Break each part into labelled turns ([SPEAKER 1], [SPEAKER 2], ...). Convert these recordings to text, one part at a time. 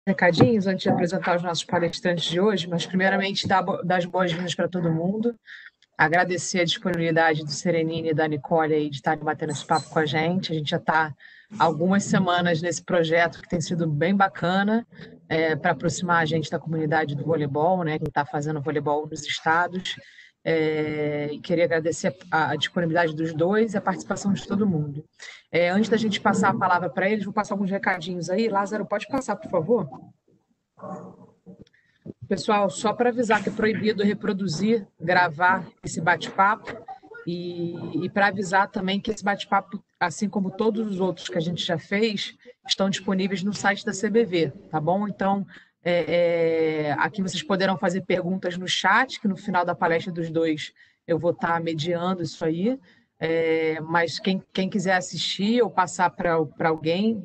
[SPEAKER 1] Recadinhos antes de apresentar os nossos palestrantes de hoje, mas primeiramente dar as boas-vindas para todo mundo, agradecer a disponibilidade do Serenini e da Nicole aí de estarem batendo esse papo com a gente já está há algumas semanas nesse projeto que tem sido bem bacana para aproximar a gente da comunidade do voleibol, né, quem está fazendo voleibol nos estados, e queria agradecer a disponibilidade dos dois e a participação de todo mundo. Antes da gente passar a palavra para eles, vou passar alguns recadinhos aí. Lázaro, pode passar, por favor? Pessoal, só para avisar que é proibido reproduzir, gravar esse bate-papo e para avisar também que esse bate-papo, assim como todos os outros que a gente já fez, estão disponíveis no site da CBV, tá bom? Então, aqui vocês poderão fazer perguntas no chat, que no final da palestra dos dois eu vou estar mediando isso aí, mas quem quiser assistir ou passar para alguém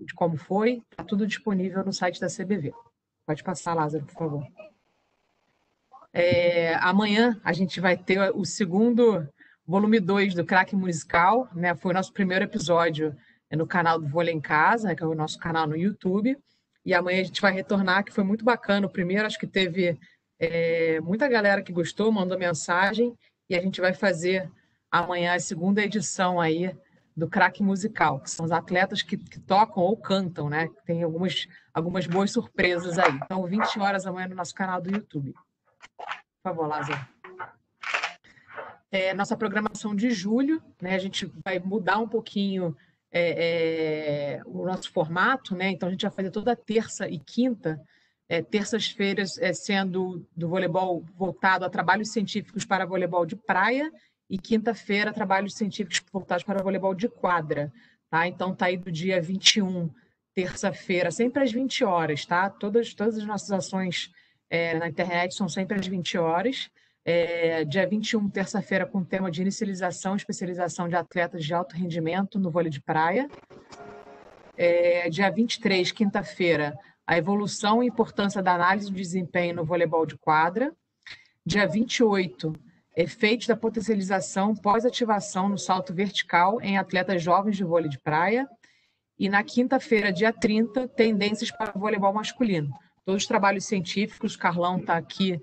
[SPEAKER 1] de como foi, está tudo disponível no site da CBV. Pode passar, Lázaro, por favor. Amanhã a gente vai ter o segundo volume 2 do Crack Musical, né? Foi o nosso primeiro episódio no canal do Vôlei em Casa, que é o nosso canal no YouTube. E amanhã a gente vai retornar, que foi muito bacana. O primeiro, acho que teve muita galera que gostou, mandou mensagem. E a gente vai fazer amanhã a segunda edição aí do Crack Musical, que são os atletas que tocam ou cantam, né? Tem algumas boas surpresas aí. Então, 20 horas amanhã no nosso canal do YouTube. Por favor, Lázaro. Nossa programação de julho, né? A gente vai mudar um pouquinho o nosso formato, né? Então, a gente vai fazer toda terça e quinta, terças-feiras sendo do voleibol voltado a trabalhos científicos para voleibol de praia e quinta-feira trabalhos científicos voltados para voleibol de quadra, tá? Então, tá aí do dia 21, terça-feira, sempre às 20 horas, tá? Todas as nossas ações na internet são sempre às 20 horas. Dia 21, terça-feira, com o tema de inicialização e especialização de atletas de alto rendimento no vôlei de praia. Dia 23, quinta-feira, a evolução e importância da análise do desempenho no voleibol de quadra. Dia 28, efeitos da potencialização pós-ativação no salto vertical em atletas jovens de vôlei de praia. E na quinta-feira, dia 30, tendências para o voleibol masculino. Todos os trabalhos científicos, o Carlão está aqui,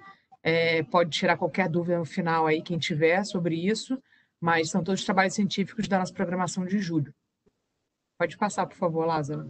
[SPEAKER 1] pode tirar qualquer dúvida no final aí, quem tiver sobre isso, mas são todos os trabalhos científicos da nossa programação de julho. Pode passar, por favor, Lázaro.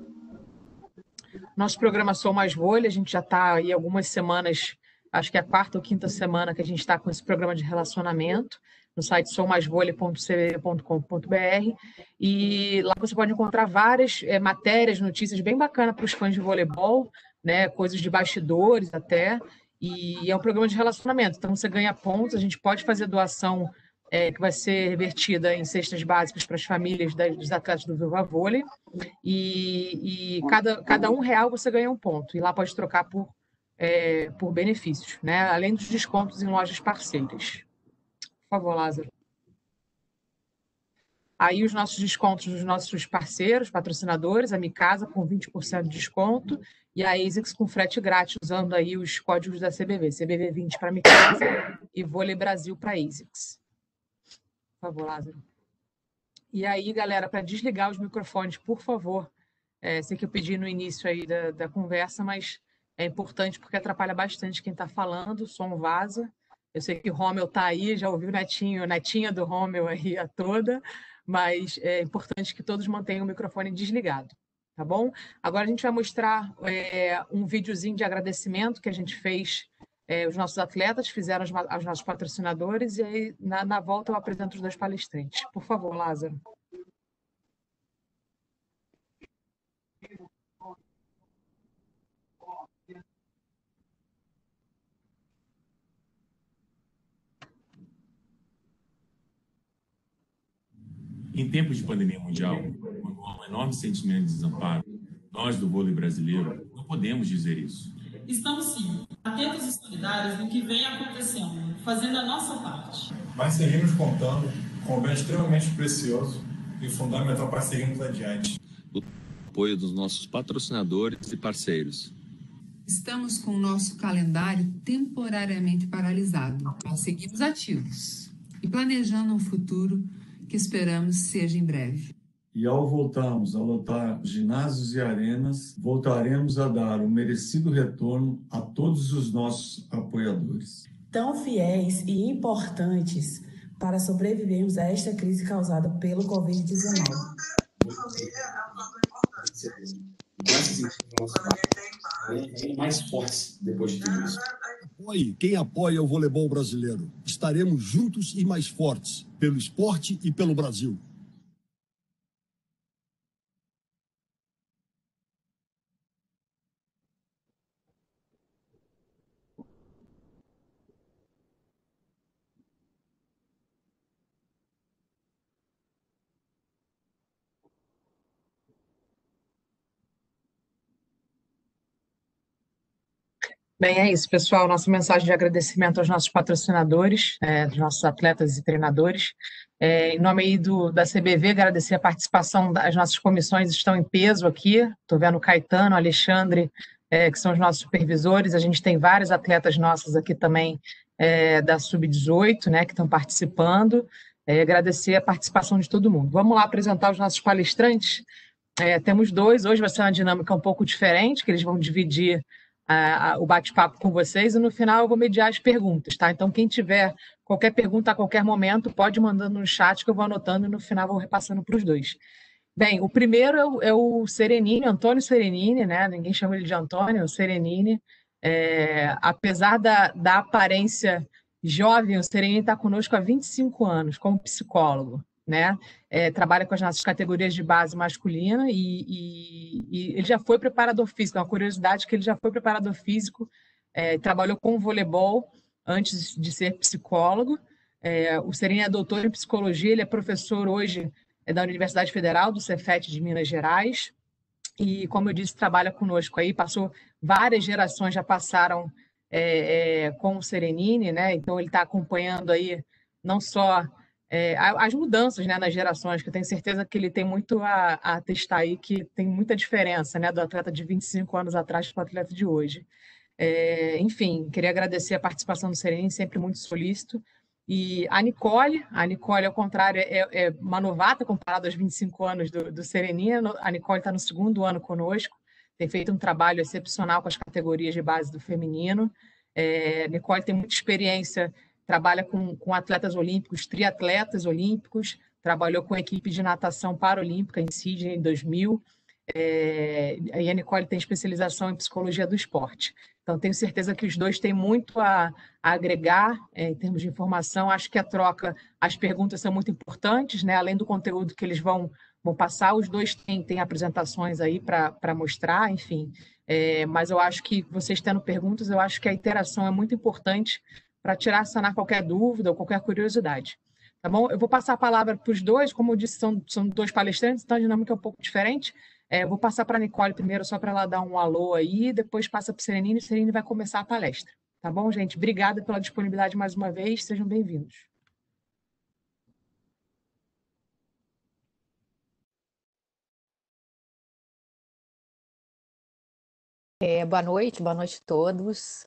[SPEAKER 1] Nosso programa Sou Mais Vôlei, a gente já está aí algumas semanas, acho que é a quarta ou quinta semana que a gente está com esse programa de relacionamento, no site soumaisvôlei.cbb.com.br, e lá você pode encontrar várias matérias, notícias bem bacanas para os fãs de voleibol, né, coisas de bastidores até, e é um programa de relacionamento, então você ganha pontos, a gente pode fazer doação que vai ser revertida em cestas básicas para as famílias dos atletas do Viva Vôlei, e cada R$1 você ganha um ponto, e lá pode trocar por benefícios, né, além dos descontos em lojas parceiras. Por favor, Lázaro. Aí os nossos descontos dos nossos parceiros, patrocinadores, a Micasa com 20% de desconto e a ASICS com frete grátis, usando aí os códigos da CBV, CBV20 para Micasa e Vôlei Brasil para ASICS. Por favor, Lázaro. E aí, galera, para desligar os microfones, por favor, sei que eu pedi no início aí da conversa, mas é importante porque atrapalha bastante quem está falando, o som vaza. Eu sei que o Rômel está aí, já ouviu a netinha do Rômel aí a toda, mas é importante que todos mantenham o microfone desligado, tá bom? Agora a gente vai mostrar um videozinho de agradecimento que a gente fez, os nossos atletas fizeram aos nossos patrocinadores, e aí na volta eu apresento os dois palestrantes. Por favor, Lázaro.
[SPEAKER 2] Em tempos de pandemia mundial, com um enorme sentimento de desamparo, nós do vôlei brasileiro não podemos dizer isso.
[SPEAKER 3] Estamos sim, atentos e solidários no que vem acontecendo, fazendo a nossa parte.
[SPEAKER 4] Mas seguimos contando com um bem extremamente precioso e fundamental para seguirmos adiante.
[SPEAKER 5] O apoio dos nossos patrocinadores e parceiros.
[SPEAKER 6] Estamos com o nosso calendário temporariamente paralisado, mas seguimos ativos e planejando um futuro que esperamos seja em breve.
[SPEAKER 4] E ao voltarmos a lotar ginásios e arenas, voltaremos a dar o merecido retorno a todos os nossos apoiadores.
[SPEAKER 7] Tão fiéis e importantes para sobrevivermos a esta crise causada pelo Covid-19.
[SPEAKER 8] Mais fortes depois de tudo isso.
[SPEAKER 9] Apoie quem apoia o voleibol brasileiro. Estaremos juntos e mais fortes, pelo esporte e pelo Brasil.
[SPEAKER 1] Bem, é isso, pessoal. Nossa mensagem de agradecimento aos nossos patrocinadores, dos nossos atletas e treinadores. Em nome aí da CBV, agradecer a participação das nossas comissões, estão em peso aqui. Estou vendo o Caetano, o Alexandre, que são os nossos supervisores. A gente tem vários atletas nossos aqui também da Sub-18, né, que estão participando. Agradecer a participação de todo mundo. Vamos lá apresentar os nossos palestrantes. Temos dois. Hoje vai ser uma dinâmica um pouco diferente, que eles vão dividir o bate-papo com vocês, e no final eu vou mediar as perguntas, tá? Então, quem tiver qualquer pergunta a qualquer momento, pode ir mandando no chat que eu vou anotando e no final vou repassando para os dois. Bem, o primeiro é o Serenini, Antônio Serenini, né? Ninguém chama ele de Antônio, é o Serenini. Apesar da aparência jovem, o Serenini está conosco há 25 anos como psicólogo, né? Trabalha com as nossas categorias de base masculina e ele já foi preparador físico. É uma curiosidade que ele já foi preparador físico, trabalhou com voleibol antes de ser psicólogo. O Serenini é doutor em psicologia, ele é professor hoje da Universidade Federal, do Cefet de Minas Gerais, e, como eu disse, trabalha conosco aí, passou várias gerações, já passaram com o Serenini, né? Então ele está acompanhando aí não só as mudanças, né, nas gerações, que eu tenho certeza que ele tem muito a atestar aí, que tem muita diferença, né, do atleta de 25 anos atrás para o atleta de hoje. Enfim, queria agradecer a participação do Serenini, sempre muito solícito. E a Nicole, ao contrário, é uma novata comparada aos 25 anos do Serenini. A Nicole está no 2º ano conosco, tem feito um trabalho excepcional com as categorias de base do feminino. Nicole tem muita experiência, trabalha com atletas olímpicos, triatletas olímpicos, trabalhou com a equipe de natação paralímpica em Sydney em 2000, e a Nicole tem especialização em psicologia do esporte. Então, tenho certeza que os dois têm muito a agregar em termos de informação. Acho que a troca, as perguntas são muito importantes, né? Além do conteúdo que eles vão passar, os dois têm apresentações aí para mostrar, enfim. Mas eu acho que vocês tendo perguntas, eu acho que a interação é muito importante para sanar qualquer dúvida ou qualquer curiosidade. Tá bom? Eu vou passar a palavra para os dois, como eu disse, são dois palestrantes, então a dinâmica é um pouco diferente. Vou passar para a Nicole primeiro, só para ela dar um alô aí, depois passa para o Serenini, e o Serenini vai começar a palestra. Tá bom, gente? Obrigada pela disponibilidade mais uma vez, sejam bem-vindos.
[SPEAKER 10] Boa noite a todos.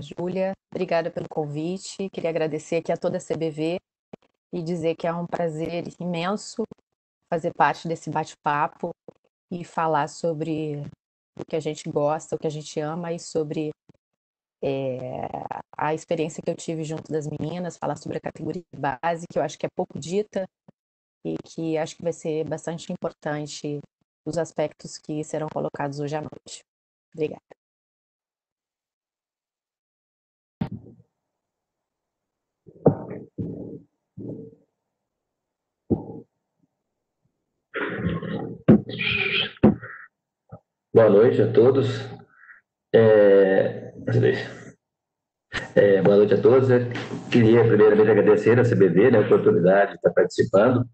[SPEAKER 10] Júlia, obrigada pelo convite. Queria agradecer aqui a toda a CBV e dizer que é um prazer imenso fazer parte desse bate-papo e falar sobre o que a gente gosta, o que a gente ama e sobre a experiência que eu tive junto das meninas, falar sobre a categoria de base, que eu acho que é pouco dita e que acho que vai ser bastante importante os aspectos que serão colocados hoje à noite. Obrigada.
[SPEAKER 11] Boa noite a todos. Boa noite a todos. Eu queria primeiramente agradecer a CBV, né, a oportunidade de estar participando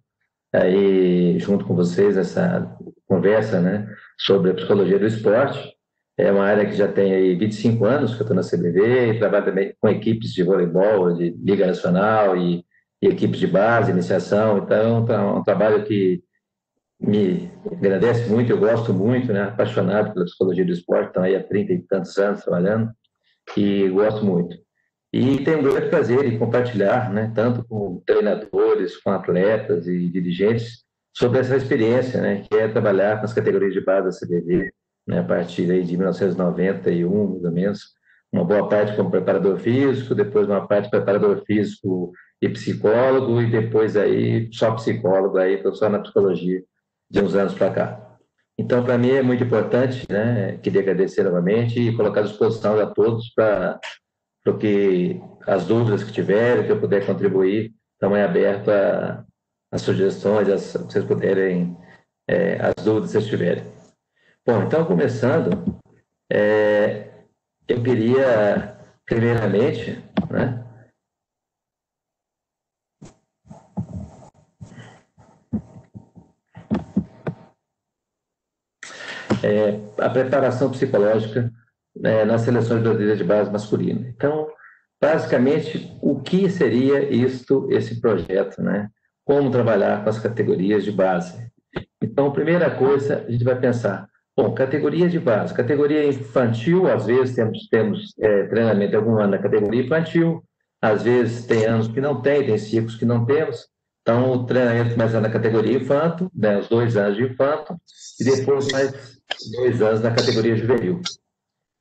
[SPEAKER 11] aí junto com vocês nessa conversa, né, sobre a psicologia do esporte. É uma área que já tem aí 25 anos que eu estou na CBV e trabalho também com equipes de voleibol, de Liga Nacional e equipes de base, iniciação. Então, é um trabalho que me agradece muito, eu gosto muito, né, apaixonado pela psicologia do esporte, estão aí há 30 e tantos anos trabalhando e gosto muito. E tenho um grande prazer em compartilhar, né, tanto com treinadores, com atletas e dirigentes, sobre essa experiência, né, que é trabalhar com as categorias de base da CBV, né, a partir aí de 1991, mais ou menos, uma boa parte como preparador físico, depois uma parte preparador físico e psicólogo, e depois aí só psicólogo, aí estou só na psicologia de uns anos para cá. Então, para mim é muito importante, né, queria agradecer novamente e colocar à disposição a todos para que as dúvidas que tiverem, que eu puder contribuir, estamos abertos às sugestões, se vocês puderem, as dúvidas que vocês tiverem. Bom, então, começando, eu queria, primeiramente, né, a preparação psicológica nas seleções brasileiras de base masculina. Então, basicamente, o que seria esse projeto, né? Como trabalhar com as categorias de base. Então, primeira coisa, a gente vai pensar, bom, categoria de base, categoria infantil, às vezes temos treinamento algum ano na categoria infantil, às vezes tem anos que não tem ciclos que não temos, então o treinamento começa na categoria infanto, né, os 2 anos de infanto, e depois mais 2 anos na categoria juvenil.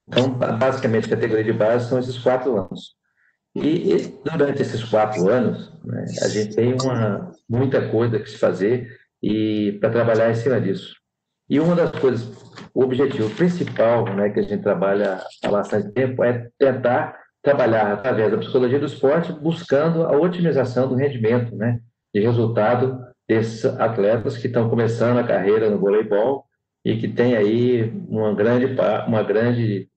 [SPEAKER 11] Então, basicamente, a categoria de base são esses 4 anos. E durante esses 4 anos, né, a gente tem muita coisa que se fazer para trabalhar em cima disso. E uma das coisas, o objetivo principal, né, que a gente trabalha há bastante tempo é tentar trabalhar através da psicologia do esporte, buscando a otimização do rendimento, né, de resultado desses atletas que estão começando a carreira no voleibol e que tem aí uma grande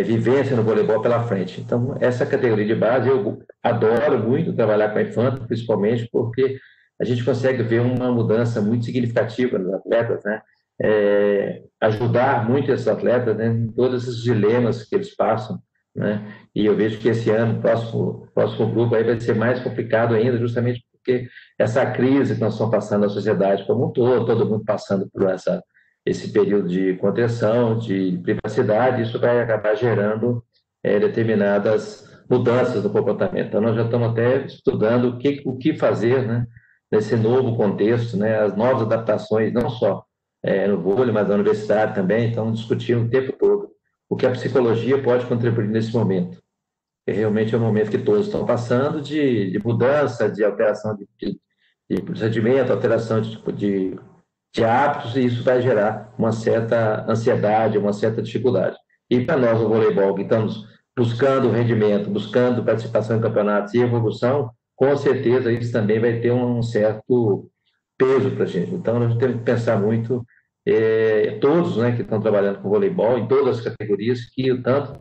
[SPEAKER 11] vivência no voleibol pela frente. Então, essa categoria de base, eu adoro muito trabalhar com a infanto, principalmente porque a gente consegue ver uma mudança muito significativa nos atletas, né? Ajudar muito esses atletas, né, em todos esses dilemas que eles passam, né? E eu vejo que esse ano, o próximo grupo aí vai ser mais complicado ainda, justamente porque essa crise que nós estamos passando na sociedade como um todo mundo passando por esse período de contenção, de privacidade, isso vai acabar gerando determinadas mudanças no comportamento. Então, nós já estamos até estudando o que fazer, né, nesse novo contexto, né, as novas adaptações, não só no vôlei, mas na universidade também, então discutindo o tempo todo o que a psicologia pode contribuir nesse momento. E realmente é um momento que todos estão passando de mudança, de alteração de procedimento, alteração de hábitos, e isso vai gerar uma certa ansiedade, uma certa dificuldade. E para nós, no voleibol, que estamos buscando rendimento, buscando participação em campeonatos e evolução, com certeza isso também vai ter um certo peso para a gente. Então, nós temos que pensar muito, todos, né, que estão trabalhando com voleibol, em todas as categorias, que tanto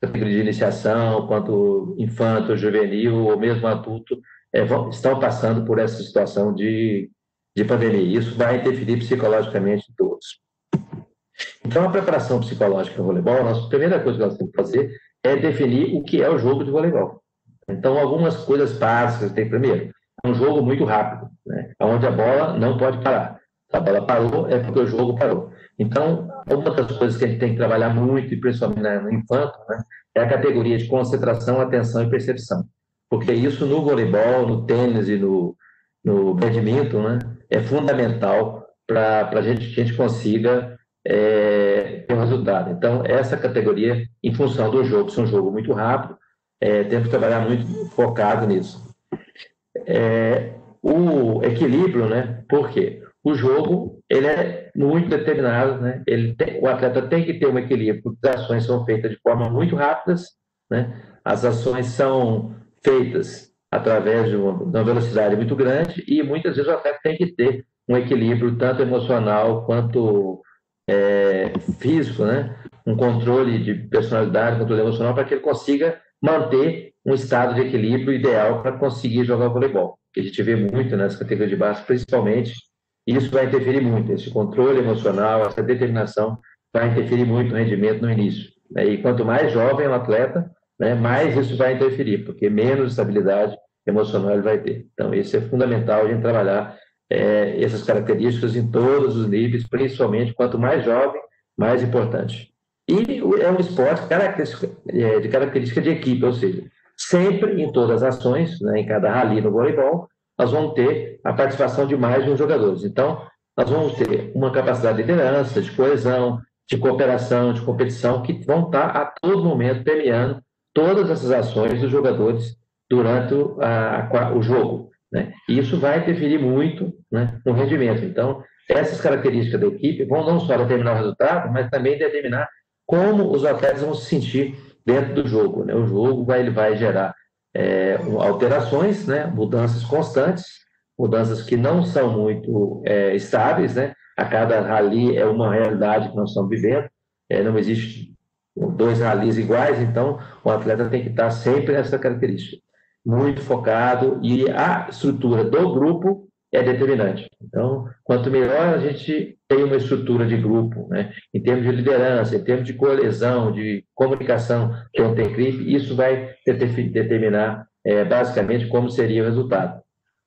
[SPEAKER 11] categoria de iniciação, quanto infanto, juvenil, ou mesmo adulto, estão passando por essa situação de pandemia. Isso vai interferir psicologicamente em todos. Então, a preparação psicológica no voleibol, a primeira coisa que nós temos que fazer é definir o que é o jogo de voleibol. Então, algumas coisas básicas tem primeiro. É um jogo muito rápido, né, onde a bola não pode parar. Se a bola parou, é porque o jogo parou. Então, uma das coisas que a gente tem que trabalhar muito, e principalmente no infanto, né, é a categoria de concentração, atenção e percepção. Porque isso no voleibol, no tênis e no badminton, né, é fundamental para que a gente consiga ter um resultado. Então, essa categoria, em função do jogo, se é um jogo muito rápido, temos que trabalhar muito focado nisso. O equilíbrio, né, por quê? O jogo, ele é muito determinado, né? O atleta tem que ter um equilíbrio, porque as ações são feitas de forma muito rápidas, né? As ações são feitas através de uma velocidade muito grande e muitas vezes o atleta tem que ter um equilíbrio tanto emocional quanto físico, né? Um controle de personalidade, controle emocional, para que ele consiga manter um estado de equilíbrio ideal para conseguir jogar voleibol. Que a gente vê muito nas categorias de base, principalmente. Isso vai interferir muito, esse controle emocional, essa determinação vai interferir muito no rendimento no início. E quanto mais jovem o atleta, né, mais isso vai interferir, porque menos estabilidade emocional ele vai ter. Então, isso é fundamental a gente trabalhar essas características em todos os níveis, principalmente quanto mais jovem, mais importante. E é um esporte de característica de equipe, ou seja, sempre em todas as ações, né, em cada rally no voleibol, nós vamos ter a participação de mais de um jogadores. Então, nós vamos ter uma capacidade de liderança, de coesão, de cooperação, de competição, que vão estar a todo momento premiando todas essas ações dos jogadores durante o jogo, né? E isso vai interferir muito, né, no rendimento. Então, essas características da equipe vão não só determinar o resultado, mas também determinar como os atletas vão se sentir dentro do jogo, né? O jogo ele vai gerar alterações, né, mudanças constantes, mudanças que não são muito estáveis, né? A cada rally é uma realidade que nós estamos vivendo, não existe 2 rallies iguais, então o atleta tem que estar sempre nessa característica, muito focado, e a estrutura do grupo é determinante. Então, quanto melhor a gente tem uma estrutura de grupo, né, em termos de liderança, em termos de coesão, de comunicação entre a equipe, isso vai determinar basicamente como seria o resultado.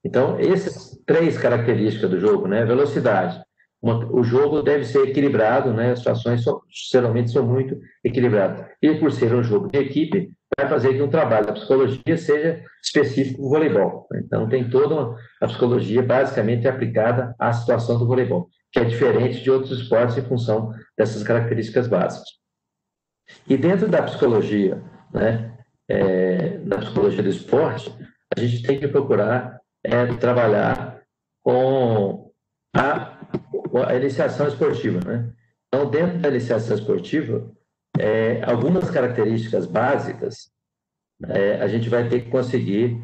[SPEAKER 11] Então, essas 3 características do jogo, né, velocidade, o jogo deve ser equilibrado, né, as situações geralmente são muito equilibradas. E por ser um jogo de equipe, vai fazer que um trabalho da psicologia seja específico do voleibol. Então, tem toda a psicologia basicamente aplicada à situação do voleibol, que é diferente de outros esportes em função dessas características básicas. E dentro da psicologia, né, na psicologia do esporte, a gente tem que procurar trabalhar com a iniciação esportiva, né? Então, dentro da iniciação esportiva, algumas características básicas a gente vai ter que conseguir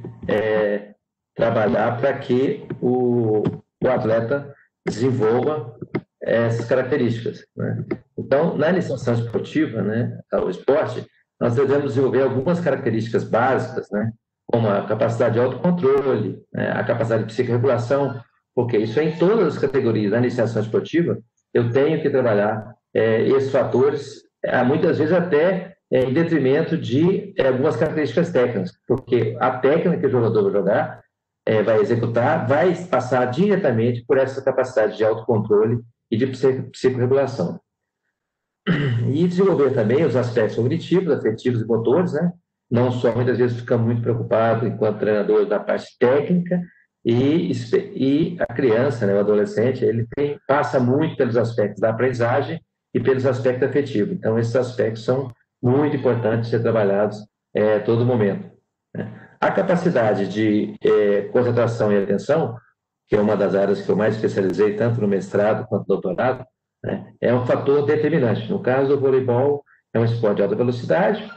[SPEAKER 11] trabalhar para que o atleta desenvolva essas características, né? Então, na iniciação esportiva, né, o esporte, nós devemos desenvolver algumas características básicas, né, como a capacidade de autocontrole, né, a capacidade de psicorregulação, porque isso é em todas as categorias da iniciação esportiva. Eu tenho que trabalhar esses fatores, muitas vezes até em detrimento de algumas características técnicas, porque a técnica que o jogador vai jogar, vai executar, vai passar diretamente por essa capacidade de autocontrole e de psicorregulação. E desenvolver também os aspectos cognitivos, afetivos e motores, né? Não só, muitas vezes, ficamos muito preocupados, enquanto treinador, da parte técnica, e a criança, né, o adolescente, ele passa muito pelos aspectos da aprendizagem e pelos aspectos afetivos. Então, esses aspectos são muito importantes de ser trabalhados a todo momento, né? A capacidade de concentração e atenção, que é uma das áreas que eu mais especializei, tanto no mestrado quanto no doutorado, né, é um fator determinante. No caso do voleibol, é um esporte de alta velocidade,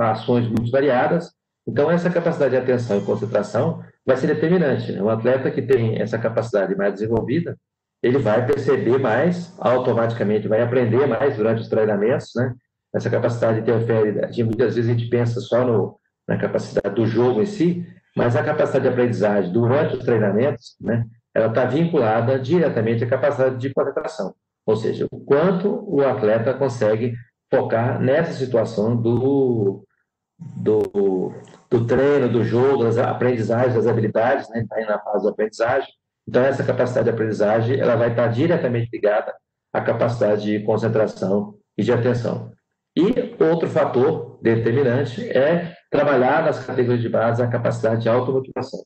[SPEAKER 11] ações muito variadas. Então, essa capacidade de atenção e concentração vai ser determinante, né? Um atleta que tem essa capacidade mais desenvolvida, ele vai perceber mais, automaticamente vai aprender mais durante os treinamentos, né? Essa capacidade interfere, muitas vezes a gente pensa só na capacidade do jogo em si, mas a capacidade de aprendizagem durante os treinamentos, né, ela está vinculada diretamente à capacidade de concentração, ou seja, o quanto o atleta consegue focar nessa situação do treino, do jogo, das aprendizagens, das habilidades, né? Está aí na fase da aprendizagem. Então, essa capacidade de aprendizagem, ela vai estar diretamente ligada à capacidade de concentração e de atenção. E outro fator determinante é trabalhar nas categorias de base a capacidade de automotivação.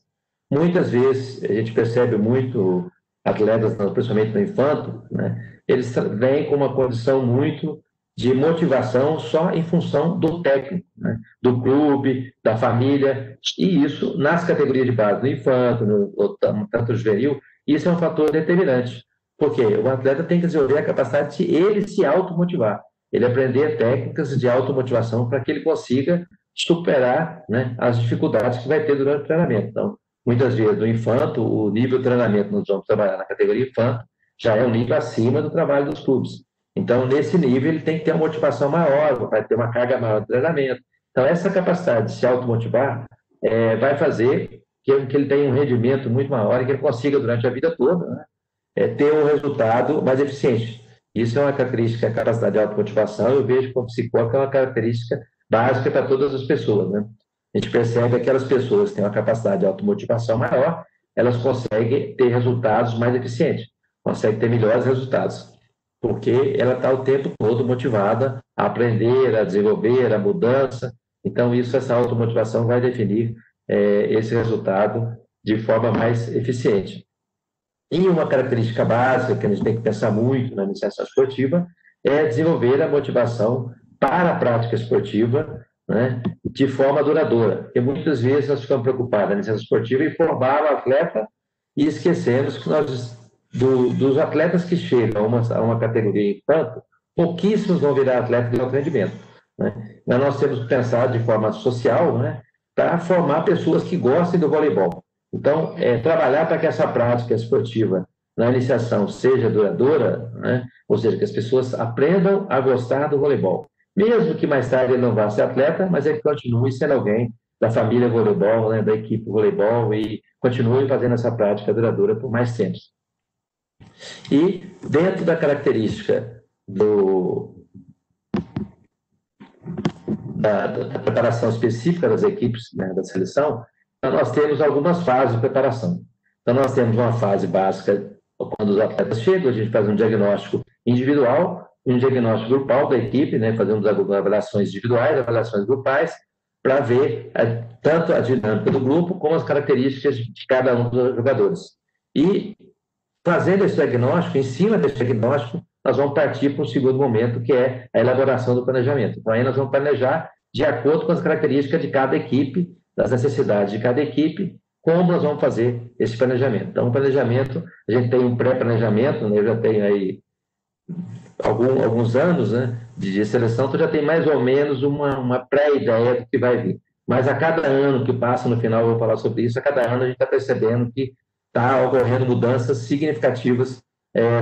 [SPEAKER 11] Muitas vezes, a gente percebe muito atletas, principalmente no infanto, né? Eles vêm com uma condição muito de motivação só em função do técnico, né? Do clube, da família, e isso nas categorias de base, no infanto, tanto juvenil, isso é um fator determinante, porque o atleta tem que desenvolver a capacidade de ele se automotivar, ele aprender técnicas de automotivação para que ele consiga superar, né, as dificuldades que vai ter durante o treinamento. Então, muitas vezes no infanto, o nível de treinamento nós vamos trabalhar na categoria infanto já é um nível acima do trabalho dos clubes. Então, nesse nível, ele tem que ter uma motivação maior, vai ter uma carga maior de treinamento. Então, essa capacidade de se automotivar vai fazer que ele tenha um rendimento muito maior e que ele consiga, durante a vida toda, né, ter um resultado mais eficiente. Isso é uma característica, a capacidade de automotivação, eu vejo como psicólogo que é uma característica básica para todas as pessoas, né? A gente percebe que aquelas pessoas que têm uma capacidade de automotivação maior, elas conseguem ter resultados mais eficientes, conseguem ter melhores resultados, porque ela está o tempo todo motivada a aprender, a desenvolver, a mudança. Então, essa automotivação vai definir esse resultado de forma mais eficiente. E uma característica básica que a gente tem que pensar muito na iniciação esportiva é desenvolver a motivação para a prática esportiva, né, de forma duradoura. Porque muitas vezes nós ficamos preocupados na iniciação esportiva em formar o atleta e esquecemos que dos atletas que chegam a uma categoria enquanto, pouquíssimos vão virar atleta de alto rendimento, né? Mas nós temos que pensar de forma social, né, para formar pessoas que gostem do voleibol. Então, trabalhar para que essa prática esportiva na iniciação seja duradoura, né, ou seja, que as pessoas aprendam a gostar do voleibol. Mesmo que mais tarde ele não vá ser atleta, mas ele continue sendo alguém da família voleibol, né, da equipe voleibol, e continue fazendo essa prática duradoura por mais tempo. E dentro da característica da preparação específica das equipes, né, da seleção, nós temos algumas fases de preparação. Então, nós temos uma fase básica, quando os atletas chegam, a gente faz um diagnóstico individual e um diagnóstico grupal da equipe, né, fazemos avaliações individuais, avaliações grupais, para ver tanto a dinâmica do grupo como as características de cada um dos jogadores. E, fazendo esse diagnóstico, em cima desse diagnóstico, nós vamos partir para um segundo momento, que é a elaboração do planejamento. Então, aí nós vamos planejar de acordo com as características de cada equipe, das necessidades de cada equipe, como nós vamos fazer esse planejamento. Então, o planejamento, a gente tem um pré-planejamento, né, eu já tenho aí alguns anos, né, de seleção, então já tem mais ou menos uma pré-ideia do que vai vir. Mas a cada ano que passa, no final eu vou falar sobre isso, a cada ano a gente está percebendo que está ocorrendo mudanças significativas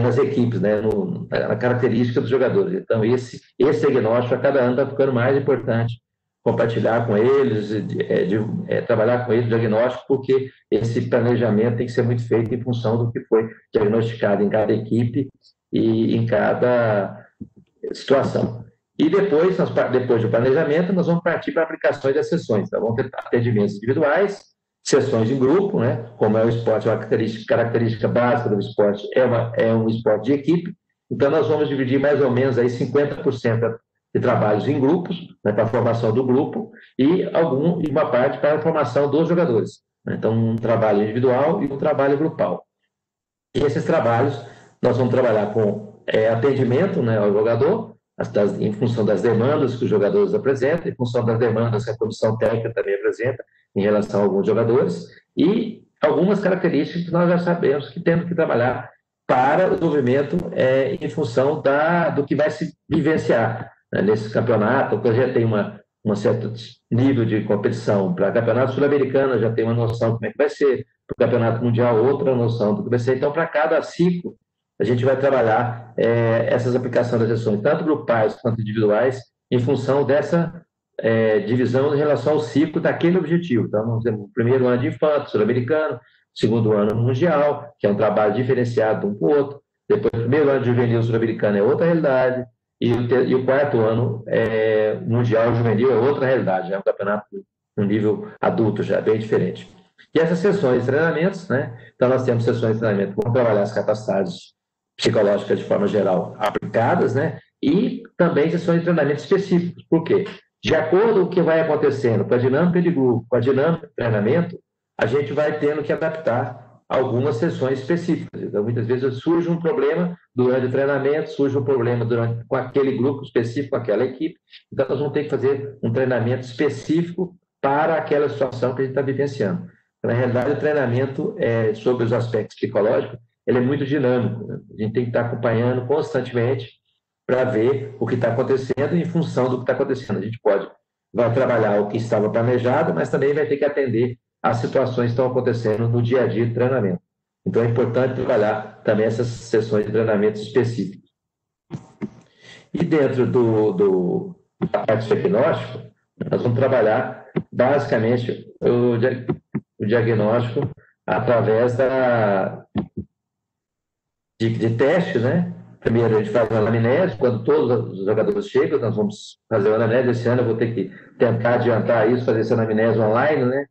[SPEAKER 11] nas equipes, né, na característica dos jogadores. Então, esse diagnóstico a cada ano está ficando mais importante, compartilhar com eles, trabalhar com eles o diagnóstico, porque esse planejamento tem que ser muito feito em função do que foi diagnosticado em cada equipe e em cada situação. E depois do planejamento, nós vamos partir para aplicações das sessões. Então, vamos ter atendimentos individuais, sessões em grupo, né? Como é o esporte, uma característica básica do esporte é um esporte de equipe. Então, nós vamos dividir mais ou menos aí 50% de trabalhos em grupos, né, para a formação do grupo, e uma parte para a formação dos jogadores, né? Então, um trabalho individual e um trabalho grupal. E esses trabalhos, nós vamos trabalhar com atendimento, né, ao jogador, em função das demandas que os jogadores apresentam, em função das demandas que a comissão técnica também apresenta em relação a alguns jogadores, e algumas características que nós já sabemos que temos que trabalhar para o desenvolvimento em função do que vai se vivenciar, né, nesse campeonato. Eu já tenho um certo nível de competição. Para o campeonato sul-americano, eu já tenho uma noção de como é que vai ser, para o campeonato mundial, outra noção do que vai ser. Então, para cada ciclo, a gente vai trabalhar essas aplicações das sessões, tanto grupais quanto individuais, em função dessa divisão em relação ao ciclo daquele objetivo. Então, nós temos o primeiro ano de infanto, sul-americano, segundo ano mundial, que é um trabalho diferenciado de um para o outro. Depois, o primeiro ano de juvenil sul-americano é outra realidade, e o quarto ano mundial juvenil é outra realidade, é um campeonato no nível adulto já, bem diferente. E essas sessões de treinamentos, né? Então, nós temos sessões de treinamento que vão trabalhar as capacidades psicológicas de forma geral aplicadas, né? E também sessões de treinamento específicos. Por quê? De acordo com o que vai acontecendo com a dinâmica de grupo, com a dinâmica de treinamento, a gente vai tendo que adaptar algumas sessões específicas. Então, muitas vezes surge um problema durante o treinamento, surge um problema com aquele grupo específico, com aquela equipe. Então, nós vamos ter que fazer um treinamento específico para aquela situação que a gente está vivenciando. Na realidade, o treinamento sobre os aspectos psicológicos, ele é muito dinâmico, né? A gente tem que estar acompanhando constantemente para ver o que está acontecendo e em função do que está acontecendo. A gente vai trabalhar o que estava planejado, mas também vai ter que atender às situações que estão acontecendo no dia a dia de treinamento. Então, é importante trabalhar também essas sessões de treinamento específicas. E dentro da parte do diagnóstico, nós vamos trabalhar basicamente o diagnóstico através de testes, né? Primeiro, a gente faz uma anamnese. Quando todos os jogadores chegam, nós vamos fazer uma anamnese. Esse ano eu vou ter que tentar adiantar isso, fazer essa anamnese online, né?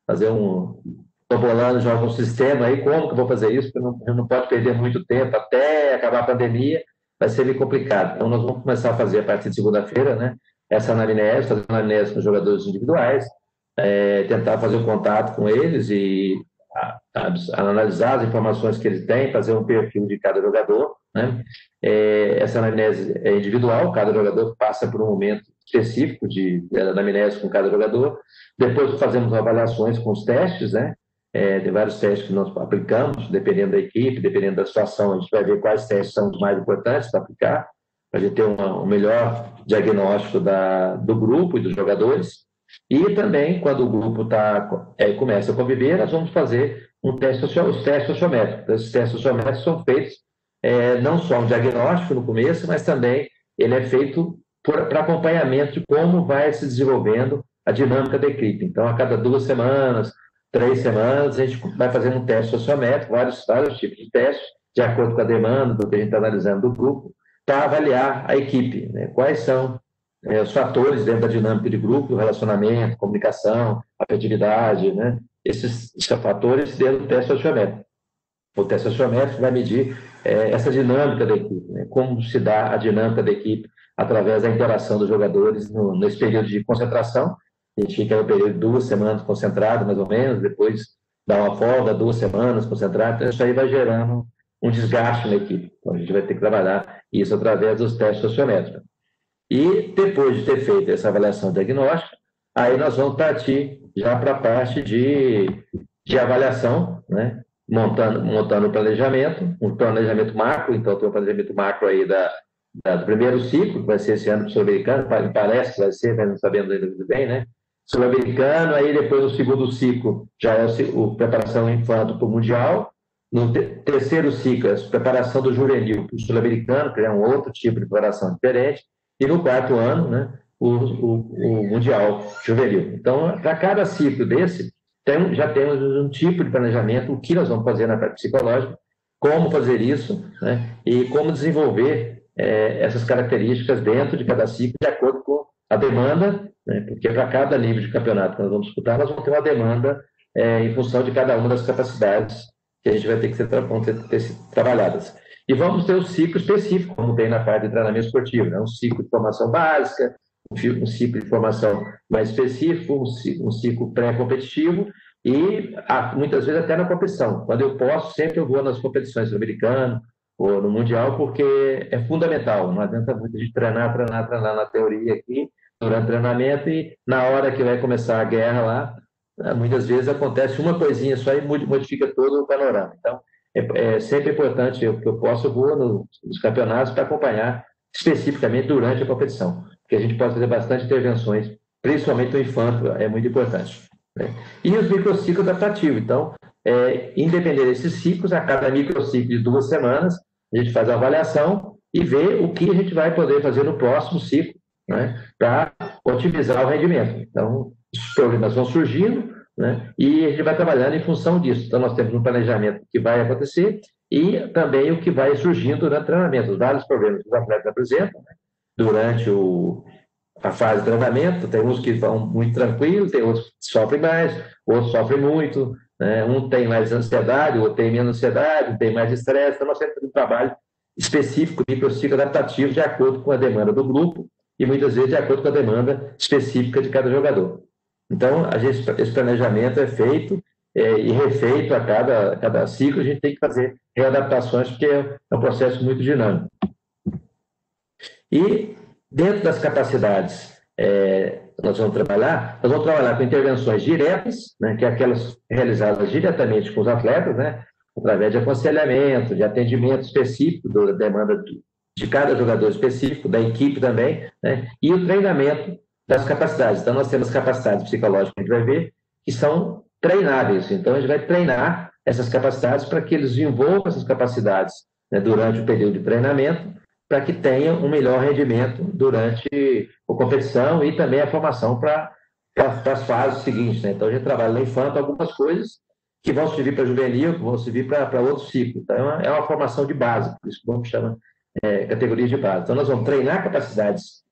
[SPEAKER 11] Estou bolando já um sistema aí, como que eu vou fazer isso? Porque não pode perder muito tempo até acabar a pandemia, vai ser meio complicado. Então, nós vamos começar a fazer a partir de segunda-feira, né? Essa anamnese, fazer uma anamnese com os jogadores individuais, tentar fazer um contato com eles e analisar as informações que eles têm, fazer um perfil de cada jogador, né? Essa anamnese é individual, cada jogador passa por um momento específico de anamnese com cada jogador. Depois fazemos avaliações com os testes, né? Tem vários testes que nós aplicamos, dependendo da equipe, dependendo da situação, a gente vai ver quais testes são os mais importantes para aplicar, para a gente ter um melhor diagnóstico do grupo e dos jogadores. E também, quando o grupo começa a conviver, nós vamos fazer os testes sociométricos. Esses testes sociométricos são feitos não só um diagnóstico no começo, mas também ele é feito para acompanhamento de como vai se desenvolvendo a dinâmica da equipe. Então, a cada 2 semanas, 3 semanas, a gente vai fazendo um teste sociométrico, vários tipos de testes, de acordo com a demanda do que a gente está analisando do grupo, para avaliar a equipe, né? Quais são os fatores dentro da dinâmica de grupo, relacionamento, comunicação, afetividade, né? Esses fatores dentro do teste sociométrico. O teste sociométrico vai medir essa dinâmica da equipe, né? Como se dá a dinâmica da equipe através da interação dos jogadores nesse período de concentração. A gente fica no período de 2 semanas concentrado, mais ou menos, depois dá uma folga, 2 semanas concentrado, então isso aí vai gerando um desgaste na equipe. Então a gente vai ter que trabalhar isso através dos testes sociométricos. E depois de ter feito essa avaliação diagnóstica, aí nós vamos partir já para a parte de avaliação, né? Montando um planejamento macro. Então tem um planejamento macro aí do primeiro ciclo, que vai ser esse ano para o Sul-Americano, parece que vai ser, mas não sabemos ainda muito bem, né? Sul-Americano, aí depois no segundo ciclo já é a preparação infanto para o Mundial. No terceiro ciclo, a preparação do juvenil para o Sul-Americano, que é um outro tipo de preparação diferente. E no 4º ano, né, o Mundial Juvenil. Então, para cada ciclo desse, já temos um tipo de planejamento, o que nós vamos fazer na parte psicológica, como fazer isso, né, e como desenvolver essas características dentro de cada ciclo, de acordo com a demanda, né, porque para cada nível de campeonato que nós vamos disputar, nós vamos ter uma demanda em função de cada uma das capacidades que a gente vai ter que ser trabalhadas. E vamos ter um ciclo específico, como tem na parte de treinamento esportivo, né? Um ciclo de formação básica, um ciclo de formação mais específico, um ciclo pré-competitivo e muitas vezes até na competição. Quando eu posso, sempre eu vou nas competições sul-americanas ou no Mundial, porque é fundamental. Não adianta muito a gente treinar na teoria aqui, durante o treinamento, e na hora que vai começar a guerra lá, muitas vezes acontece uma coisinha só e modifica todo o panorama. Então, é sempre importante, que eu posso, eu vou nos campeonatos para acompanhar especificamente durante a competição, porque a gente pode fazer bastante intervenções, principalmente no infanto, é muito importante, né? E os microciclos adaptativos. Então, independente desses ciclos, a cada microciclo de 2 semanas, a gente faz a avaliação e vê o que a gente vai poder fazer no próximo ciclo, né, para otimizar o rendimento. Então, os problemas vão surgindo, né, e a gente vai trabalhando em função disso. Então, nós temos um planejamento que vai acontecer e também o que vai surgindo durante o treinamento. Os vários problemas que os atletas apresentam, né, durante a fase de treinamento. Tem uns que vão muito tranquilos, tem outros que sofrem mais, outros sofrem muito, né? Um tem mais ansiedade, outro tem menos ansiedade, um tem mais estresse. Então, nós temos um trabalho específico, microciclo adaptativo, de acordo com a demanda do grupo e muitas vezes de acordo com a demanda específica de cada jogador. Então, esse planejamento é feito e refeito a cada ciclo. A gente tem que fazer readaptações, porque é um processo muito dinâmico. E, dentro das capacidades nós vamos trabalhar com intervenções diretas, né, que é aquelas realizadas diretamente com os atletas, né, através de aconselhamento, de atendimento específico da demanda de cada jogador específico, da equipe também, né, e o treinamento das capacidades. Então, nós temos capacidades psicológicas que a gente vai ver, que são treináveis. Então, a gente vai treinar essas capacidades para que eles desenvolvam essas capacidades, né, durante o período de treinamento, para que tenham um melhor rendimento durante a competição e também a formação para as fases seguintes, né? Então, a gente trabalha no infanto algumas coisas que vão servir para juvenil, que vão servir para outro ciclo. Então, é uma formação de base, por isso que vamos chamar categorias de base. Então, nós vamos treinar capacidades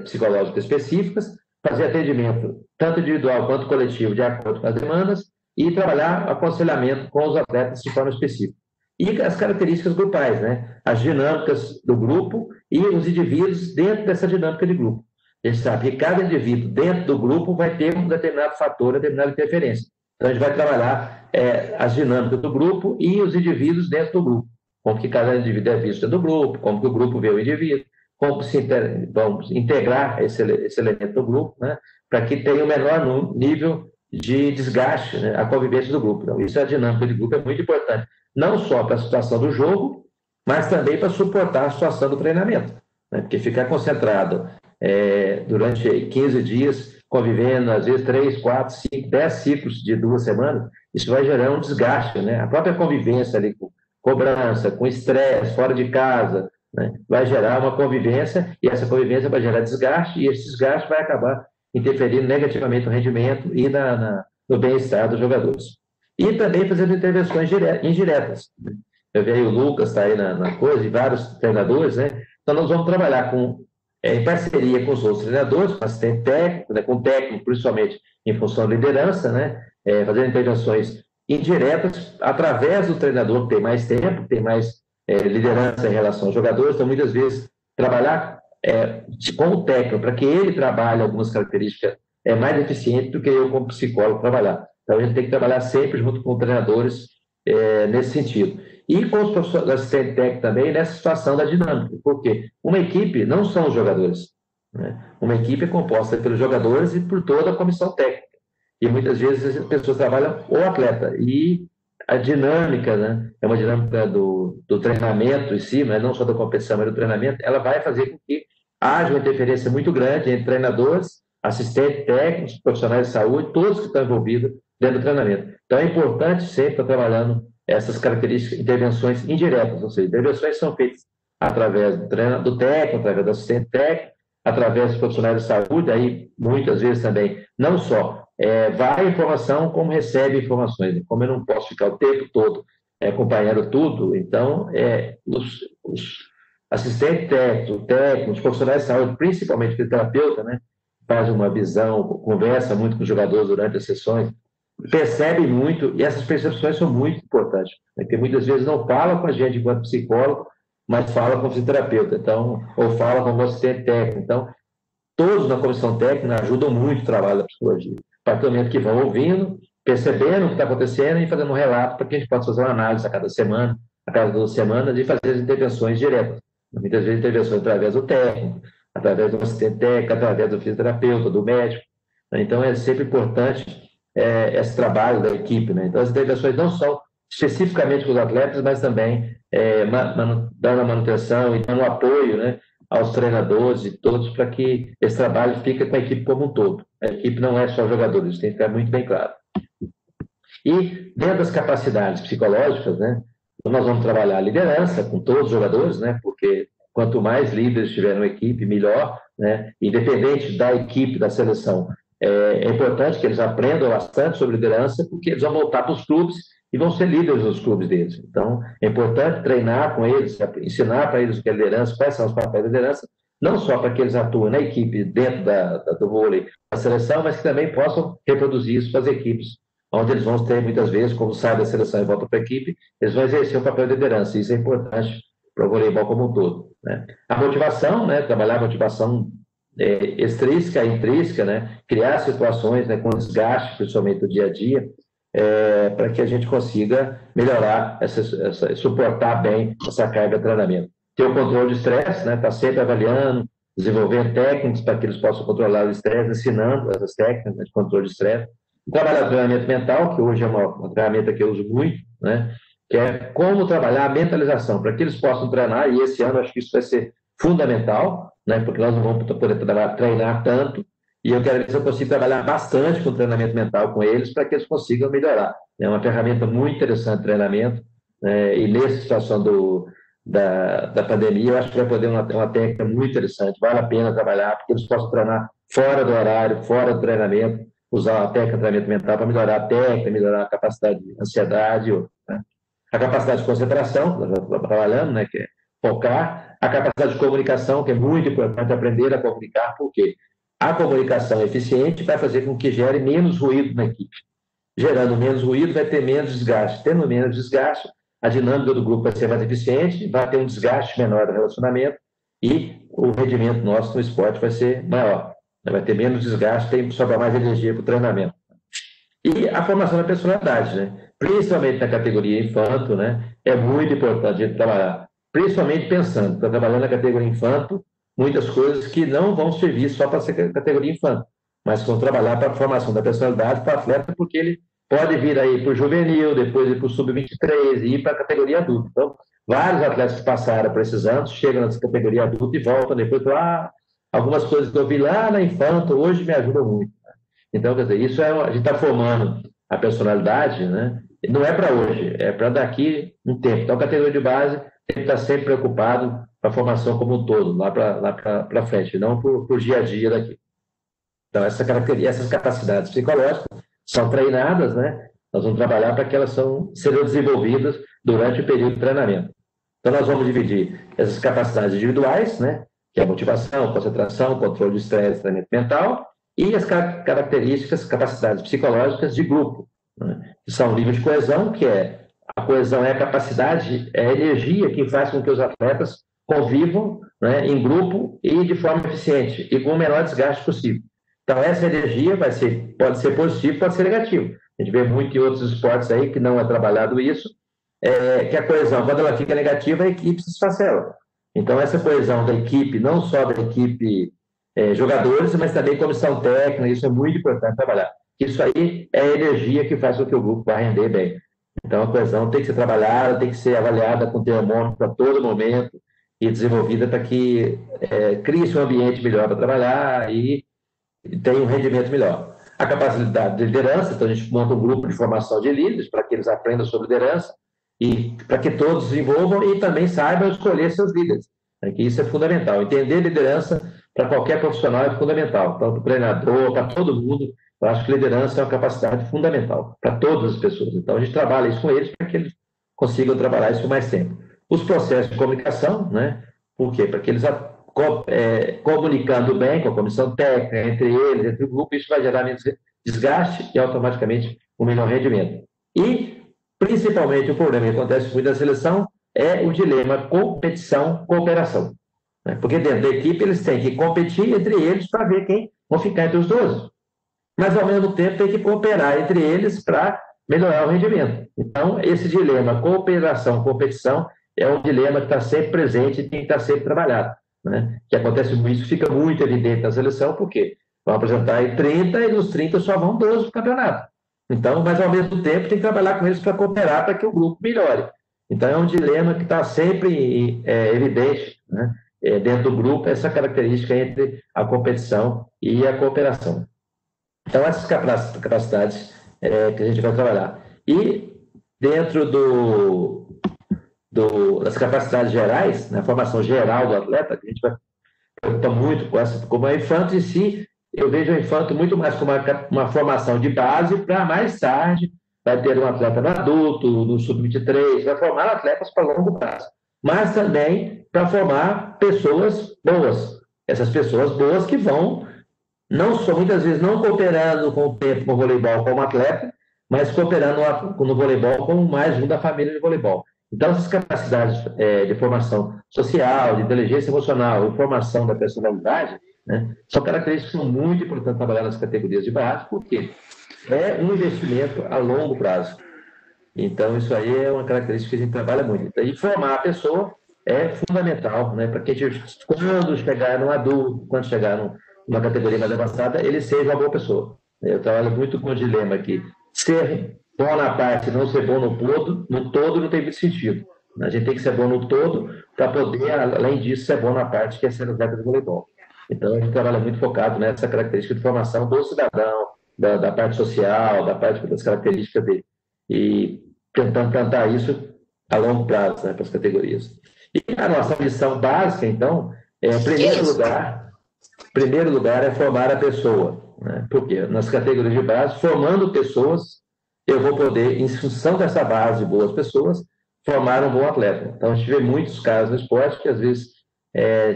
[SPEAKER 11] psicológicas específicas, fazer atendimento tanto individual quanto coletivo de acordo com as demandas e trabalhar aconselhamento com os atletas de forma específica. E as características grupais, né? As dinâmicas do grupo e os indivíduos dentro dessa dinâmica de grupo. A gente sabe que cada indivíduo dentro do grupo vai ter um determinado fator, determinada interferência. Então, a gente vai trabalhar as dinâmicas do grupo e os indivíduos dentro do grupo. Como que cada indivíduo é visto dentro do grupo, como que o grupo vê o indivíduo, como vamos integrar esse elemento do grupo, né, para que tenha o menor nível de desgaste, né, a convivência do grupo. Então, isso é a dinâmica de grupo, é muito importante. Não só para a situação do jogo, mas também para suportar a situação do treinamento. Né, porque ficar concentrado durante 15 dias, convivendo, às vezes 3, 4, 5, 10 ciclos de 2 semanas, isso vai gerar um desgaste, né? A própria convivência ali com cobrança, com estresse, fora de casa, né? Vai gerar uma convivência, e essa convivência vai gerar desgaste, e esse desgaste vai acabar interferindo negativamente no rendimento e no bem-estar dos jogadores. E também fazendo intervenções indiretas. Né? Eu vejo o Lucas, está aí na coisa, e vários treinadores, né? Então, nós vamos trabalhar em parceria com os outros treinadores, com assistente técnico, né, com o técnico, principalmente em função da liderança, né, fazendo intervenções indiretas através do treinador que tem mais tempo, tem mais liderança em relação aos jogadores. Então, muitas vezes, trabalhar com o técnico para que ele trabalhe algumas características é mais eficiente do que eu, como psicólogo, trabalhar. Então, a gente tem que trabalhar sempre junto com treinadores nesse sentido. E com os professores assistentes técnicos também nessa situação da dinâmica, porque uma equipe não são os jogadores, né? Uma equipe é composta pelos jogadores e por toda a comissão técnica. E muitas vezes as pessoas trabalham o atleta. E a dinâmica, né? É uma dinâmica do treinamento em si, mas não só da competição, mas do treinamento, ela vai fazer com que haja uma interferência muito grande entre treinadores, assistentes técnicos, profissionais de saúde, todos que estão envolvidos dentro do treinamento. Então é importante sempre estar trabalhando essas características, intervenções indiretas, ou seja, intervenções são feitas através do técnico, através do assistente técnico, através dos profissionais de saúde, aí muitas vezes também, não só vai a informação, como recebe informações. Como eu não posso ficar o tempo todo acompanhando tudo, então os assistentes técnicos, os profissionais de saúde, principalmente o fisioterapeuta, né, faz uma visão, conversa muito com os jogadores durante as sessões, percebe muito, e essas percepções são muito importantes, né? Porque muitas vezes não fala com a gente enquanto psicólogo, mas fala com o fisioterapeuta, então, ou fala com o assistente técnico. Então, todos na comissão técnica ajudam muito o trabalho da psicologia. A partir do momento que vão ouvindo, percebendo o que está acontecendo e fazendo um relato para que a gente possa fazer uma análise a cada semana, a cada 2 semanas, e fazer as intervenções diretas. Muitas vezes intervenções através do técnico, através do assistente técnico, através do fisioterapeuta, do médico. Então, é sempre importante esse trabalho da equipe, né? Então, as intervenções não são especificamente com os atletas, mas também dando a manutenção e dando apoio, né, aos treinadores e todos para que esse trabalho fique com a equipe como um todo. A equipe não é só jogadores, isso tem que ficar muito bem claro. E dentro das capacidades psicológicas, né, nós vamos trabalhar a liderança com todos os jogadores, né, porque quanto mais líderes tiver na equipe, melhor, né, independente da equipe, da seleção. É importante que eles aprendam bastante sobre liderança, porque eles vão voltar para os clubes e vão ser líderes dos clubes deles. Então, é importante treinar com eles, ensinar para eles o que é liderança, quais são os papéis da liderança, não só para que eles atuem na equipe dentro do vôlei da seleção, mas que também possam reproduzir isso para as equipes, onde eles vão ter, muitas vezes, como sai da seleção e volta para a equipe, eles vão exercer o papel de liderança. Isso é importante para o voleibol como um todo, né? A motivação, né, trabalhar a motivação extrínseca e intrínseca, né, criar situações, né, com desgaste, principalmente do dia a dia, para que a gente consiga melhorar, suportar bem essa carga de treinamento. Ter o controle de estresse, né, tá sempre avaliando, desenvolvendo técnicas para que eles possam controlar o estresse, ensinando essas técnicas de controle de estresse. Trabalhar o treinamento mental, que hoje é uma ferramenta que eu uso muito, né, que é como trabalhar a mentalização, para que eles possam treinar, e esse ano acho que isso vai ser fundamental, né, porque nós não vamos poder treinar tanto, e eu quero ver se eu consigo trabalhar bastante com o treinamento mental com eles para que eles consigam melhorar. É uma ferramenta muito interessante de treinamento, e nessa situação da pandemia, eu acho que vai poder uma técnica muito interessante, vale a pena trabalhar, porque eles possam treinar fora do horário, fora do treinamento, usar a técnica de treinamento mental para melhorar a técnica, melhorar a capacidade de ansiedade, né? A capacidade de concentração, que nós estamos trabalhando, né, que é focar, a capacidade de comunicação, que é muito importante aprender a comunicar, porque a comunicação eficiente vai fazer com que gere menos ruído na equipe. Gerando menos ruído, vai ter menos desgaste. Tendo menos desgaste, a dinâmica do grupo vai ser mais eficiente, vai ter um desgaste menor do relacionamento, e o rendimento nosso no esporte vai ser maior, né? Vai ter menos desgaste, tem que sobrar mais energia para o treinamento. E a formação da personalidade, né? Principalmente na categoria infanto, né? É muito importante a gente trabalhar, principalmente pensando, está trabalhando na categoria infanto, muitas coisas que não vão servir só para ser categoria infanto, mas vão trabalhar para a formação da personalidade para o atleta, porque ele pode vir aí para o juvenil, depois ir para o sub-23 e ir para a categoria adulta. Então, vários atletas que passaram por esses anos chegam nessa categoria adulta e voltam depois para algumas coisas que eu vi lá na infanto hoje me ajudam muito. Então, quer dizer, isso a gente está formando a personalidade, né? Não é para hoje, é para daqui um tempo. Então, a categoria de base tem que estar sempre preocupado com a formação como um todo, lá para frente, não por dia a dia daqui. Então, essas capacidades psicológicas são treinadas, né? Nós vamos trabalhar para que elas sejam desenvolvidas durante o período de treinamento. Então, nós vamos dividir essas capacidades individuais, né? Que é a motivação, concentração, controle de estresse, treinamento mental, e as características, capacidades psicológicas de grupo, né? Que são o nível de coesão, que a coesão é a capacidade, é a energia que faz com que os atletas convivam, né, em grupo e de forma eficiente e com o menor desgaste possível. Então, essa energia pode ser positiva, pode ser negativa. A gente vê muito em outros esportes aí que não é trabalhado isso, que a coesão, quando ela fica negativa, a equipe se esfacela. Então, essa coesão da equipe, não só da equipe jogadores, mas também comissão técnica, isso é muito importante trabalhar. Isso aí é a energia que faz com que o grupo vá render bem. Então, a coesão tem que ser trabalhada, tem que ser avaliada com termômetro a todo momento e desenvolvida para que crie-se um ambiente melhor para trabalhar e tenha um rendimento melhor. A capacidade de liderança, então a gente monta um grupo de formação de líderes para que eles aprendam sobre liderança e para que todos desenvolvam e também saibam escolher seus líderes, né? Que isso é fundamental. Entender liderança para qualquer profissional é fundamental, tanto para o treinador, para todo mundo. Eu acho que liderança é uma capacidade fundamental para todas as pessoas. Então, a gente trabalha isso com eles para que eles consigam trabalhar isso mais tempo. Os processos de comunicação, né? Por quê? Para que eles, comunicando bem com a comissão técnica, entre eles, entre o grupo, isso vai gerar menos desgaste e, automaticamente, um melhor rendimento. E, principalmente, o problema que acontece muito na seleção é o dilema competição-cooperação. Né? Porque dentro da equipe eles têm que competir entre eles para ver quem vão ficar entre os 12. Mas, ao mesmo tempo, tem que cooperar entre eles para melhorar o rendimento. Então, esse dilema cooperação-competição é um dilema que está sempre presente e tem que estar sempre trabalhado. Né? Que acontece muito, isso fica muito evidente na seleção, porque vão apresentar aí 30 e dos 30 só vão 12 para o campeonato. Então, mas, ao mesmo tempo, tem que trabalhar com eles para cooperar para que o grupo melhore. Então, é um dilema que está sempre evidente, né? Dentro do grupo, essa característica entre a competição e a cooperação. Então, essas capacidades que a gente vai trabalhar. E dentro das capacidades gerais, na formação geral do atleta, que a gente vai preocupar muito com essa, como a infanto em si, eu vejo o infanto muito mais como uma formação de base para mais tarde, vai ter um atleta no adulto, no sub-23, vai formar atletas para longo prazo. Mas também para formar pessoas boas. Essas pessoas boas que vão, muitas vezes não cooperando com o tempo com o voleibol como atleta, mas cooperando no voleibol como mais um da família de voleibol. Então, essas capacidades de formação social, de inteligência emocional e formação da personalidade, né, são características que são muito importantes trabalhar nas categorias de base, porque é um investimento a longo prazo. Então, isso aí é uma característica que a gente trabalha muito. E formar a pessoa é fundamental, né, para que a gente, quando chegar no adulto, quando chegar numa categoria mais avançada, ele seja uma boa pessoa. Eu trabalho muito com o dilema aqui. Ser bom na parte e não ser bom no todo não tem muito sentido. A gente tem que ser bom no todo para poder, além disso, ser bom na parte que é ser atleta de voleibol. Então, a gente trabalha muito focado nessa característica de formação do cidadão, da parte social, da parte das características dele. E tentando plantar isso a longo prazo, né, para as categorias. E a nossa missão básica, então, em primeiro lugar é formar a pessoa. Né? Porque nas categorias de base, formando pessoas, eu vou poder, em função dessa base de boas pessoas, formar um bom atleta. Então, a gente vê muitos casos no esporte que, às vezes,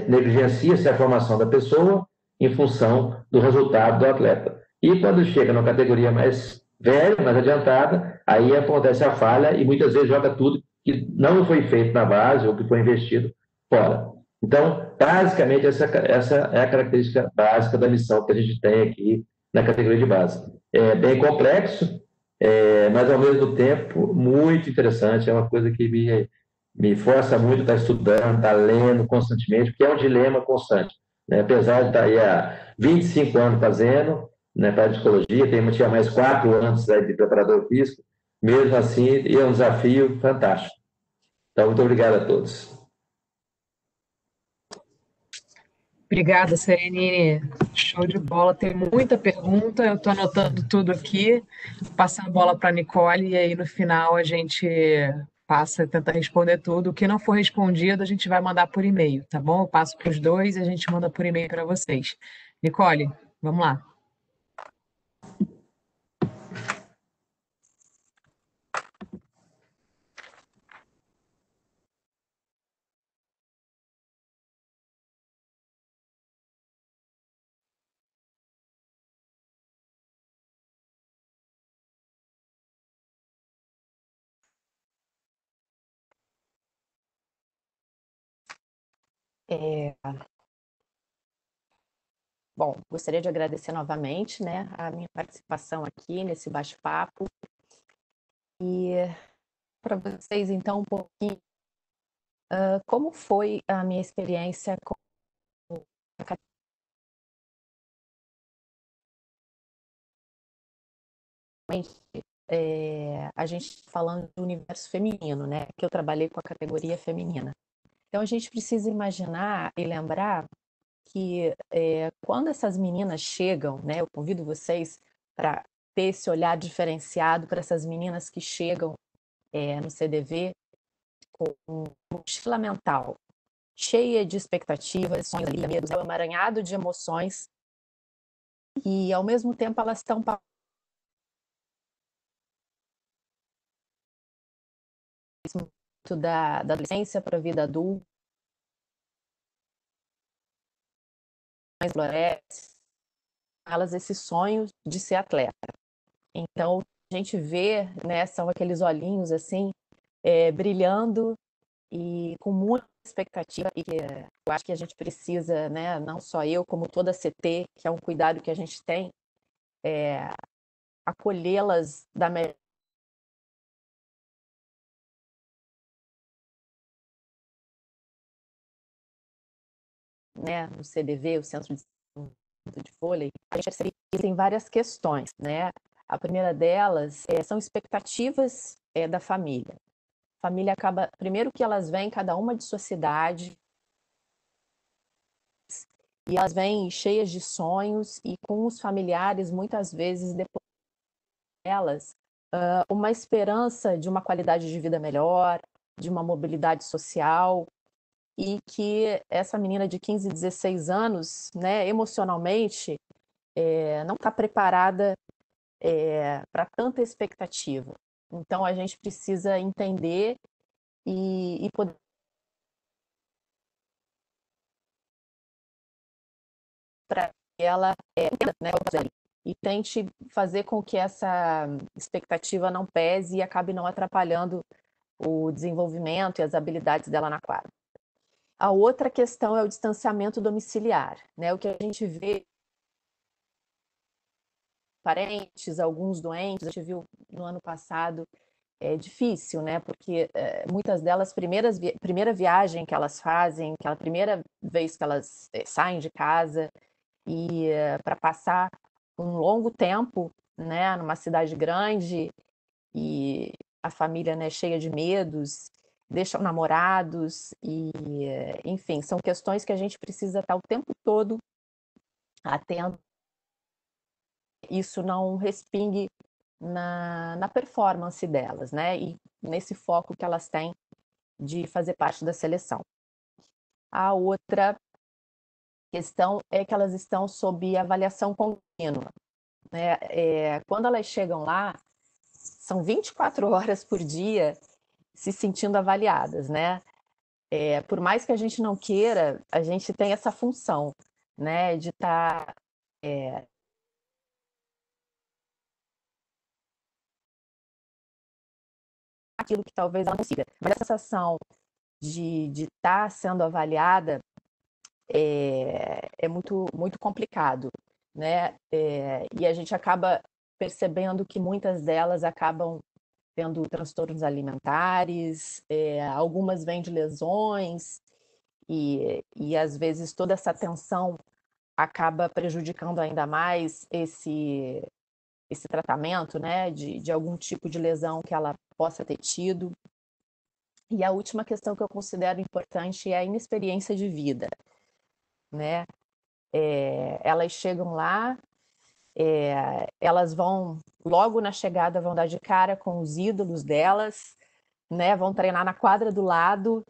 [SPEAKER 11] negligencia-se a formação da pessoa em função do resultado do atleta. E quando chega numa categoria mais velha, mais adiantada, aí acontece a falha e muitas vezes joga tudo que não foi feito na base ou que foi investido fora. Então, basicamente, essa é a característica básica da missão que a gente tem aqui na categoria de base. É bem complexo, mas, ao mesmo tempo, muito interessante. É uma coisa que me força muito a estar estudando, estar lendo constantemente, porque é um dilema constante, né? Apesar de estar aí há 25 anos fazendo, né, para a psicologia, tinha mais 4 anos aí de preparador físico, mesmo assim, é um desafio fantástico. Então, muito obrigado a todos.
[SPEAKER 1] Obrigada, Serenine. Show de bola. Tem muita pergunta. Eu estou anotando tudo aqui. Passar a bola para a Nicole e aí no final a gente passa e tenta responder tudo. O que não for respondido, a gente vai mandar por e-mail, tá bom? Eu passo para os dois e a gente manda por e-mail para vocês. Nicole, vamos lá.
[SPEAKER 10] Bom, gostaria de agradecer novamente, né, a minha participação aqui nesse bate-papo e para vocês, então, um pouquinho como foi a minha experiência com a a gente falando do universo feminino, né, que eu trabalhei com a categoria feminina. Então, a gente precisa imaginar e lembrar que quando essas meninas chegam, né, eu convido vocês para ter esse olhar diferenciado para essas meninas que chegam no CDV com uma mochila mental cheia de expectativas, sonhos, medos, é um emaranhado de emoções e, ao mesmo tempo, elas estão da adolescência para a vida adulta, elas esses sonhos de ser atleta. Então, a gente vê, né, são aqueles olhinhos assim, brilhando e com muita expectativa, e eu acho que a gente precisa, né, não só eu, como toda a CT, que é um cuidado que a gente tem, acolhê-las da melhor né, no CDV, o Centro de Vôlei, a gente percebe que tem várias questões, né? A primeira delas são expectativas da família. A família acaba, primeiro que elas vêm cada uma de sua cidade, e elas vêm cheias de sonhos e com os familiares, muitas vezes, depois delas, uma esperança de uma qualidade de vida melhor, de uma mobilidade social, e que essa menina de 15, 16 anos, né, emocionalmente, não está preparada para tanta expectativa. Então, a gente precisa entender e poder para que ela entenda, né, e tente fazer com que essa expectativa não pese e acabe não atrapalhando o desenvolvimento e as habilidades dela na quadra. A outra questão é o distanciamento domiciliar, né? O que a gente vê parentes, alguns doentes, a gente viu no ano passado, é difícil, né? Porque muitas delas, primeira viagem que elas fazem, aquela primeira vez que elas saem de casa e para passar um longo tempo, né, numa cidade grande e a família, né, cheia de medos, deixam namorados e, enfim, são questões que a gente precisa estar o tempo todo atento. Isso não respingue na performance delas, né? E nesse foco que elas têm de fazer parte da seleção. A outra questão é que elas estão sob avaliação contínua, né? Quando elas chegam lá, são 24 horas por dia se sentindo avaliadas, né? Por mais que a gente não queira, a gente tem essa função, né, de estar aquilo que talvez ela não consiga. Mas a sensação de estar sendo avaliada é muito, muito complicado, né? E a gente acaba percebendo que muitas delas acabam tendo transtornos alimentares, algumas vêm de lesões, e às vezes toda essa tensão acaba prejudicando ainda mais esse tratamento, né, de algum tipo de lesão que ela possa ter tido. E a última questão que eu considero importante é a inexperiência de vida, né? Elas chegam lá, elas vão, logo na chegada, vão dar de cara com os ídolos delas, né? Vão treinar na quadra do lado,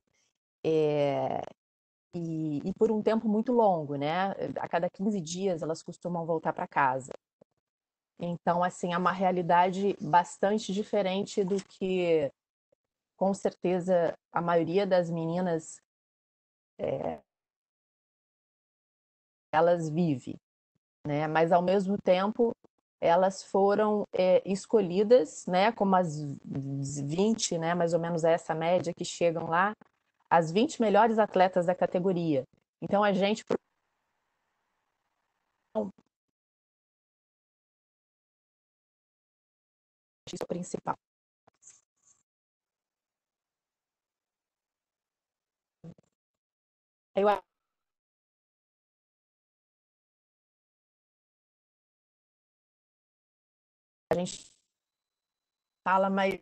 [SPEAKER 10] e por um tempo muito longo, né? A cada 15 dias elas costumam voltar para casa. Então, assim, é uma realidade bastante diferente do que, com certeza, a maioria das meninas elas vive, né? Mas, ao mesmo tempo, elas foram escolhidas, né? Como as 20, né? Mais ou menos essa média que chegam lá, as 20 melhores atletas da categoria. Então, a gente isso é o principal. Eu a gente fala, mas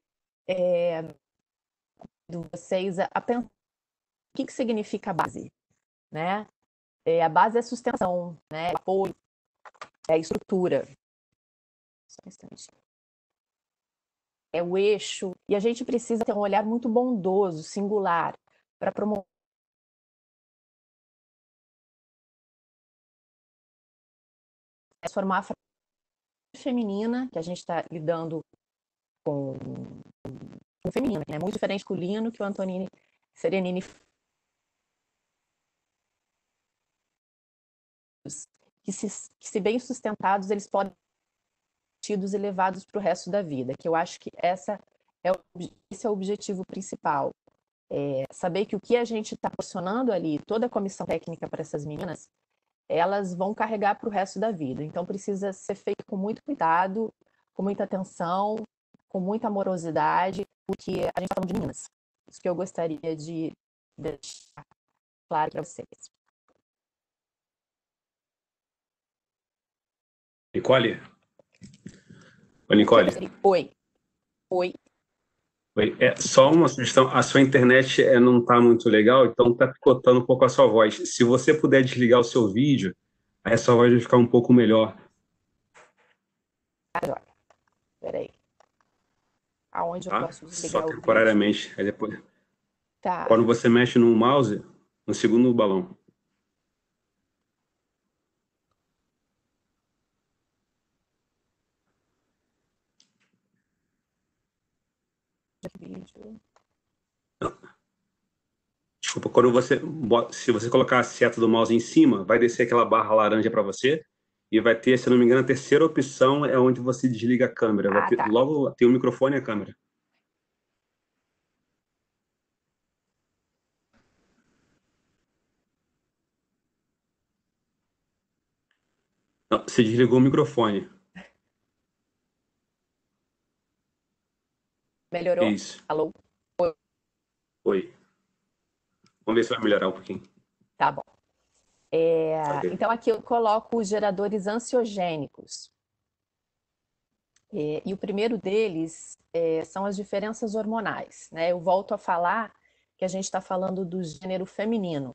[SPEAKER 10] de vocês a pensar o que significa a base, né? A base é a sustentação, né? É apoio, é a estrutura. Só um instante. É o eixo. E a gente precisa ter um olhar muito bondoso, singular, para promover transformar a feminina, que a gente está lidando com o feminino, que é muito diferente do masculino, que o Antonini Serenini que se bem sustentados, eles podem ser tidos e levados para o resto da vida, que eu acho que esse é o objetivo principal. Saber que o que a gente está proporcionando ali, toda a comissão técnica para essas meninas, elas vão carregar para o resto da vida. Então, precisa ser feito com muito cuidado, com muita atenção, com muita amorosidade, porque a gente está falando de meninas. Isso que eu gostaria de deixar claro para vocês.
[SPEAKER 12] Nicole? Oi, Nicole.
[SPEAKER 10] Oi.
[SPEAKER 12] Oi. Só uma sugestão, a sua internet não está muito legal, então está picotando um pouco a sua voz. Se você puder desligar o seu vídeo, aí a sua voz vai ficar um pouco melhor.
[SPEAKER 10] Espera aí. Aonde eu posso desligar
[SPEAKER 12] só temporariamente. Aí depois,
[SPEAKER 10] tá.
[SPEAKER 12] Quando você mexe no mouse, no segundo balão. Desculpa, se você colocar a seta do mouse em cima, vai descer aquela barra laranja para você e vai ter, se não me engano, a terceira opção é onde você desliga a câmera. Logo tem o microfone e a câmera. Não, você desligou o microfone.
[SPEAKER 10] Melhorou?
[SPEAKER 12] Isso.
[SPEAKER 10] Alô?
[SPEAKER 12] Oi. Vamos ver se vai melhorar um pouquinho.
[SPEAKER 10] Tá bom. Então, aqui eu coloco os geradores ansiogênicos. E o primeiro deles são as diferenças hormonais, né? Eu volto a falar que a gente está falando do gênero feminino.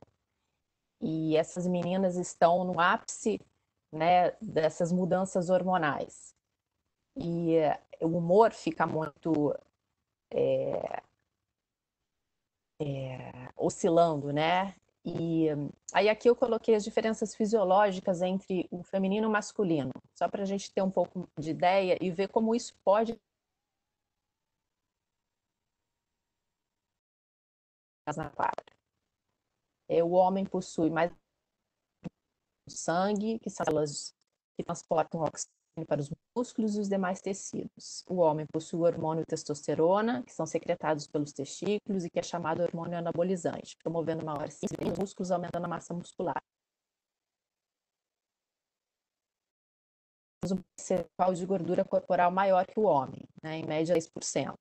[SPEAKER 10] E essas meninas estão no ápice, né, dessas mudanças hormonais. E o humor fica muito oscilando, né? E aí aqui eu coloquei as diferenças fisiológicas entre o feminino e o masculino, só para a gente ter um pouco de ideia e ver como isso pode na quadra. O homem possui mais sangue, que são células que transportam oxigênio para os músculos e os demais tecidos. O homem possui o hormônio testosterona, que são secretados pelos testículos e que é chamado hormônio anabolizante, promovendo maior síntese dos músculos, aumentando a massa muscular. Um percentual de gordura corporal maior que o homem, né, em média 10%.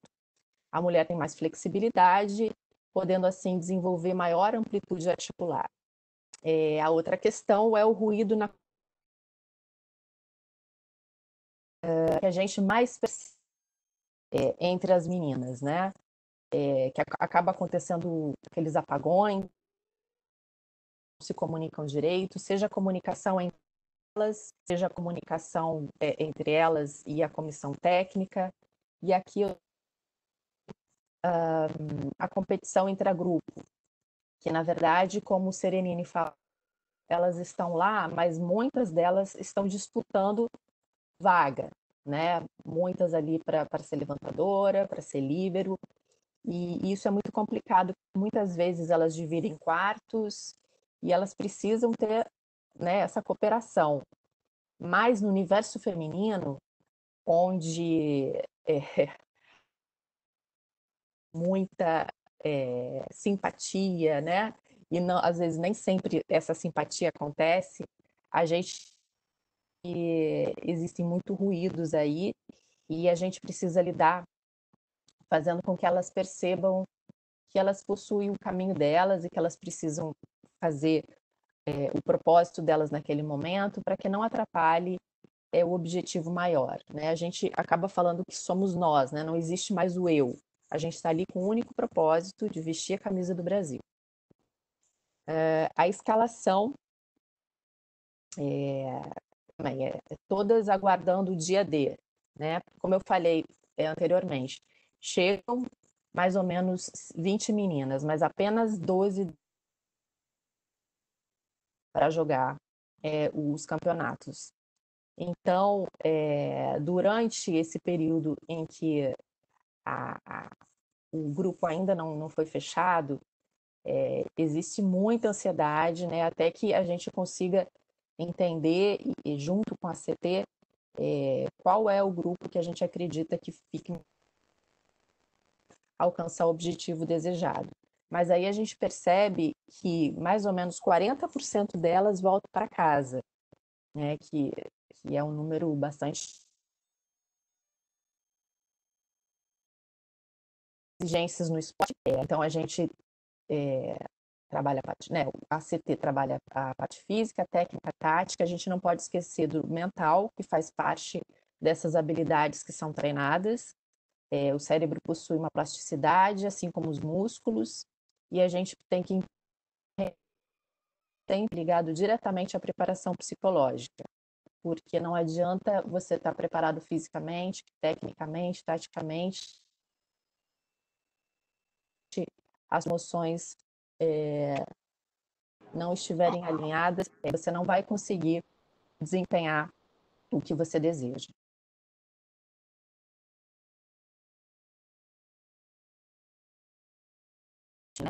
[SPEAKER 10] A mulher tem mais flexibilidade, podendo assim desenvolver maior amplitude articular. A outra questão é o ruído que a gente mais percebe entre as meninas, né? Que acaba acontecendo aqueles apagões, não se comunicam direito, seja a comunicação entre elas, seja a comunicação entre elas e a comissão técnica, e aqui a competição intragrupo, que na verdade, como o Serenini fala, elas estão lá, mas muitas delas estão disputando vaga, né? Muitas ali para ser levantadora, para ser líbero, e isso é muito complicado. Muitas vezes elas dividem quartos e elas precisam ter, né, essa cooperação. Mas no universo feminino, onde muita simpatia, né? E não, às vezes nem sempre essa simpatia acontece, a gente existem muito ruídos aí e a gente precisa lidar fazendo com que elas percebam que elas possuem o caminho delas e que elas precisam fazer o propósito delas naquele momento para que não atrapalhe o objetivo maior, né? A gente acaba falando que somos nós, né? Não existe mais o eu. A gente está ali com o único propósito de vestir a camisa do Brasil. A escalação todas aguardando o dia D, né? Como eu falei anteriormente, chegam mais ou menos 20 meninas, mas apenas 12 para jogar os campeonatos. Então, durante esse período em que o grupo ainda não foi fechado, existe muita ansiedade, né? Até que a gente consiga entender, e junto com a CT, qual é o grupo que a gente acredita que fique alcançar o objetivo desejado. Mas aí a gente percebe que mais ou menos 40% delas voltam para casa, né? Que é um número bastante exigências no esporte. Então a gente trabalha a CT trabalha a parte física, técnica, tática. A gente não pode esquecer do mental, que faz parte dessas habilidades que são treinadas. O cérebro possui uma plasticidade, assim como os músculos, e a gente tem que ligado diretamente à preparação psicológica, porque não adianta você estar preparado fisicamente, tecnicamente, taticamente, as emoções não estiverem alinhadas, você não vai conseguir desempenhar o que você deseja.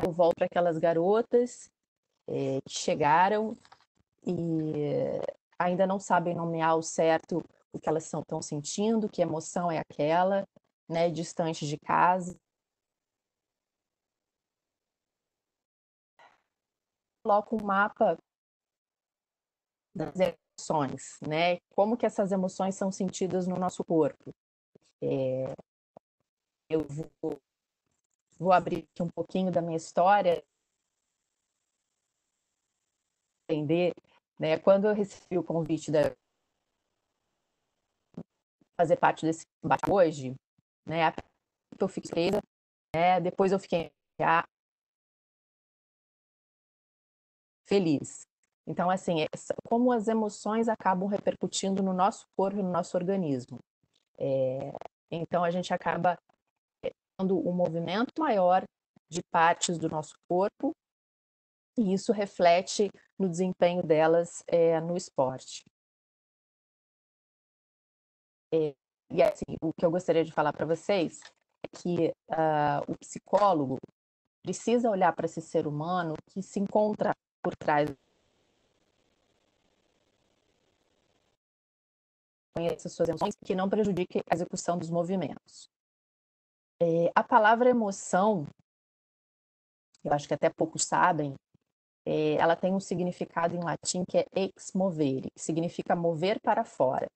[SPEAKER 10] Eu volto para aquelas garotas que chegaram e ainda não sabem nomear ao certo o que elas estão sentindo, que emoção é aquela, né, distante de casa. Coloco um mapa das emoções, né? Como que essas emoções são sentidas no nosso corpo. Eu vou abrir aqui um pouquinho da minha história, entender, né? Quando eu recebi o convite de fazer parte desse debate hoje, né? Eu fiquei presa, né? Depois eu fiquei feliz. Então, assim, como as emoções acabam repercutindo no nosso corpo e no nosso organismo. Então, a gente acaba tendo um movimento maior de partes do nosso corpo e isso reflete no desempenho delas no esporte. E assim, o que eu gostaria de falar para vocês é que o psicólogo precisa olhar para esse ser humano que se encontra por trás conheça suas emoções, que não prejudique a execução dos movimentos. A palavra emoção, eu acho que até poucos sabem, ela tem um significado em latim que é ex movere, que significa mover para fora,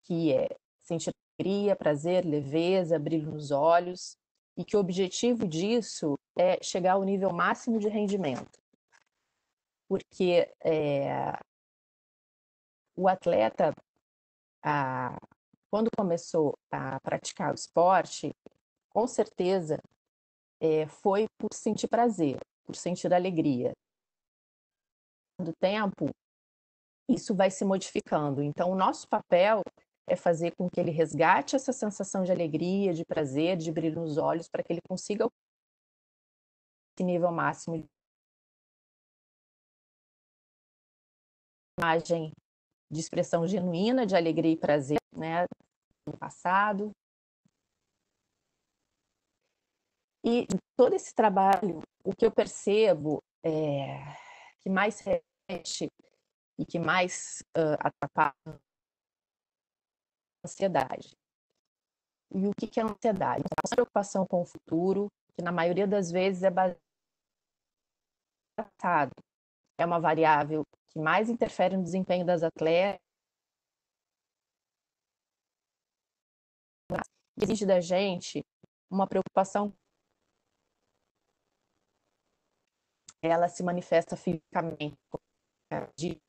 [SPEAKER 10] que é sentir alegria, prazer, leveza, brilho nos olhos, e que o objetivo disso é chegar ao nível máximo de rendimento. Porque o atleta, quando começou a praticar o esporte, com certeza foi por sentir prazer, por sentir alegria. Do tempo, isso vai se modificando. Então, o nosso papel é fazer com que ele resgate essa sensação de alegria, de prazer, de brilho nos olhos, para que ele consiga esse nível máximo de imagem de expressão genuína de alegria e prazer, né, no passado. E todo esse trabalho, o que eu percebo que mais repete e que mais atrapalha a ansiedade. E o que é a ansiedade? É a preocupação com o futuro, que na maioria das vezes é baseado. É uma variável que mais interfere no desempenho das atletas. Exige da gente uma preocupação. Ela se manifesta fisicamente de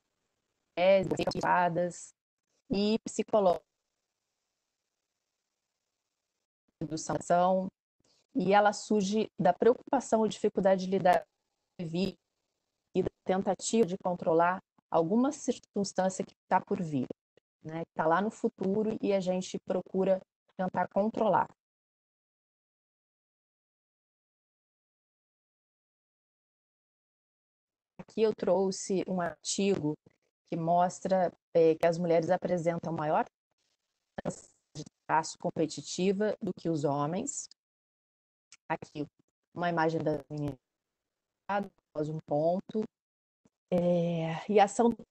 [SPEAKER 10] e psicológica, e ela surge da preocupação ou dificuldade de lidar com a vida e da tentativa de controlar alguma circunstância que está por vir, né? Que está lá no futuro e a gente procura tentar controlar. Aqui eu trouxe um artigo que mostra que as mulheres apresentam maior de traço competitiva do que os homens. Aqui, uma imagem da menina, após um ponto, e a ação do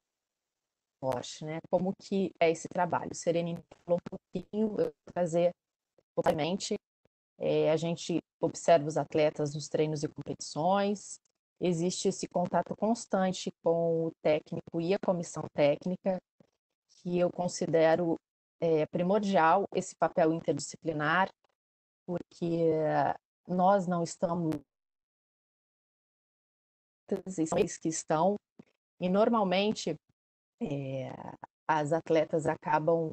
[SPEAKER 10] esporte, né? Como que é esse trabalho? Serenina falou um pouquinho, eu vou trazer obviamente, a gente observa os atletas nos treinos e competições, existe esse contato constante com o técnico e a comissão técnica, que eu considero primordial esse papel interdisciplinar, porque nós não estamos que estão, e normalmente as atletas acabam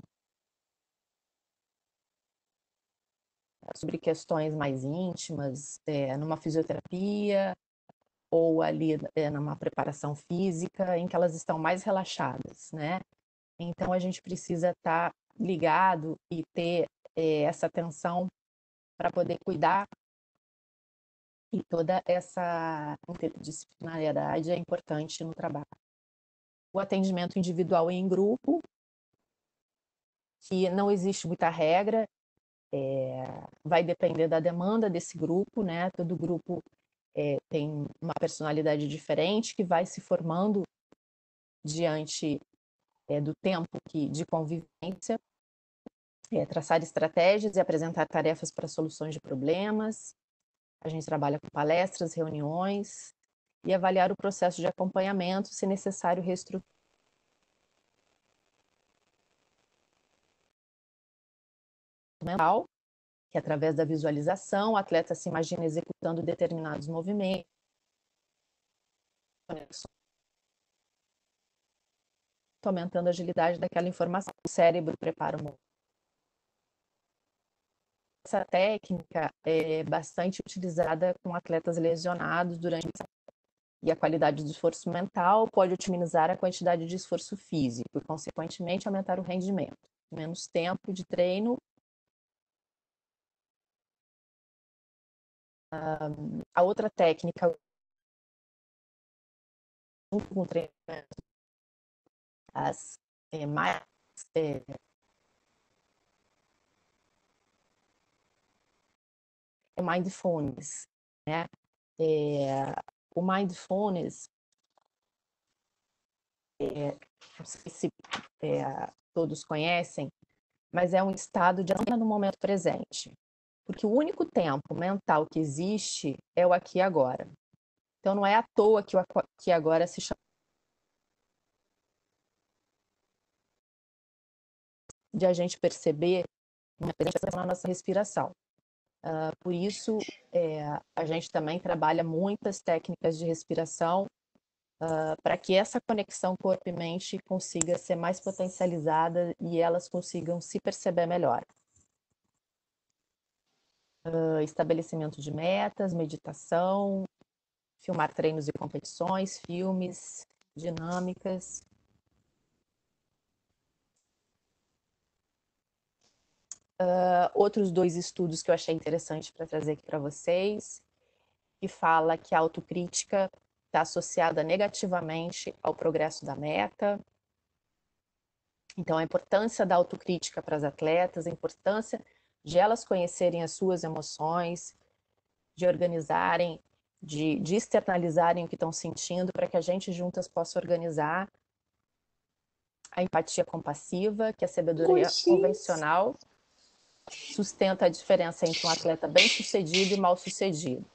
[SPEAKER 10] sobre questões mais íntimas, numa fisioterapia ou ali numa preparação física, em que elas estão mais relaxadas, né? Então a gente precisa estar ligado e ter essa atenção para poder cuidar, e toda essa interdisciplinariedade é importante no trabalho. O atendimento individual e em grupo, que não existe muita regra, vai depender da demanda desse grupo, né? Todo grupo tem uma personalidade diferente que vai se formando diante do tempo de convivência, traçar estratégias e apresentar tarefas para soluções de problemas. A gente trabalha com palestras, reuniões e avaliar o processo de acompanhamento, se necessário reestruturar. Mental, que através da visualização, o atleta se imagina executando determinados movimentos, aumentando a agilidade daquela informação. O cérebro prepara o movimento. Essa técnica é bastante utilizada com atletas lesionados durante e a qualidade do esforço mental pode otimizar a quantidade de esforço físico e, consequentemente, aumentar o rendimento. Menos tempo de treino. A outra técnica, junto com o treinamento, mais mindfulness, né? O mindfulness não sei se todos conhecem, mas é um estado de no momento presente. Porque o único tempo mental que existe é o aqui e agora. Então, não é à toa que o aqui e agora se chama de a gente perceber na nossa respiração. Por isso, a gente também trabalha muitas técnicas de respiração para que essa conexão corpo e mente consiga ser mais potencializada e elas consigam se perceber melhor. Estabelecimento de metas, meditação, filmar treinos e competições, filmes, dinâmicas. Outros 2 estudos que eu achei interessante para trazer aqui para vocês, que fala que a autocrítica está associada negativamente ao progresso da meta. Então, a importância da autocrítica para as atletas, a importância de elas conhecerem as suas emoções, de organizarem, de externalizarem o que estão sentindo, para que a gente juntas possa organizar a empatia compassiva, que a sabedoria convencional sustenta a diferença entre um atleta bem-sucedido e mal-sucedido.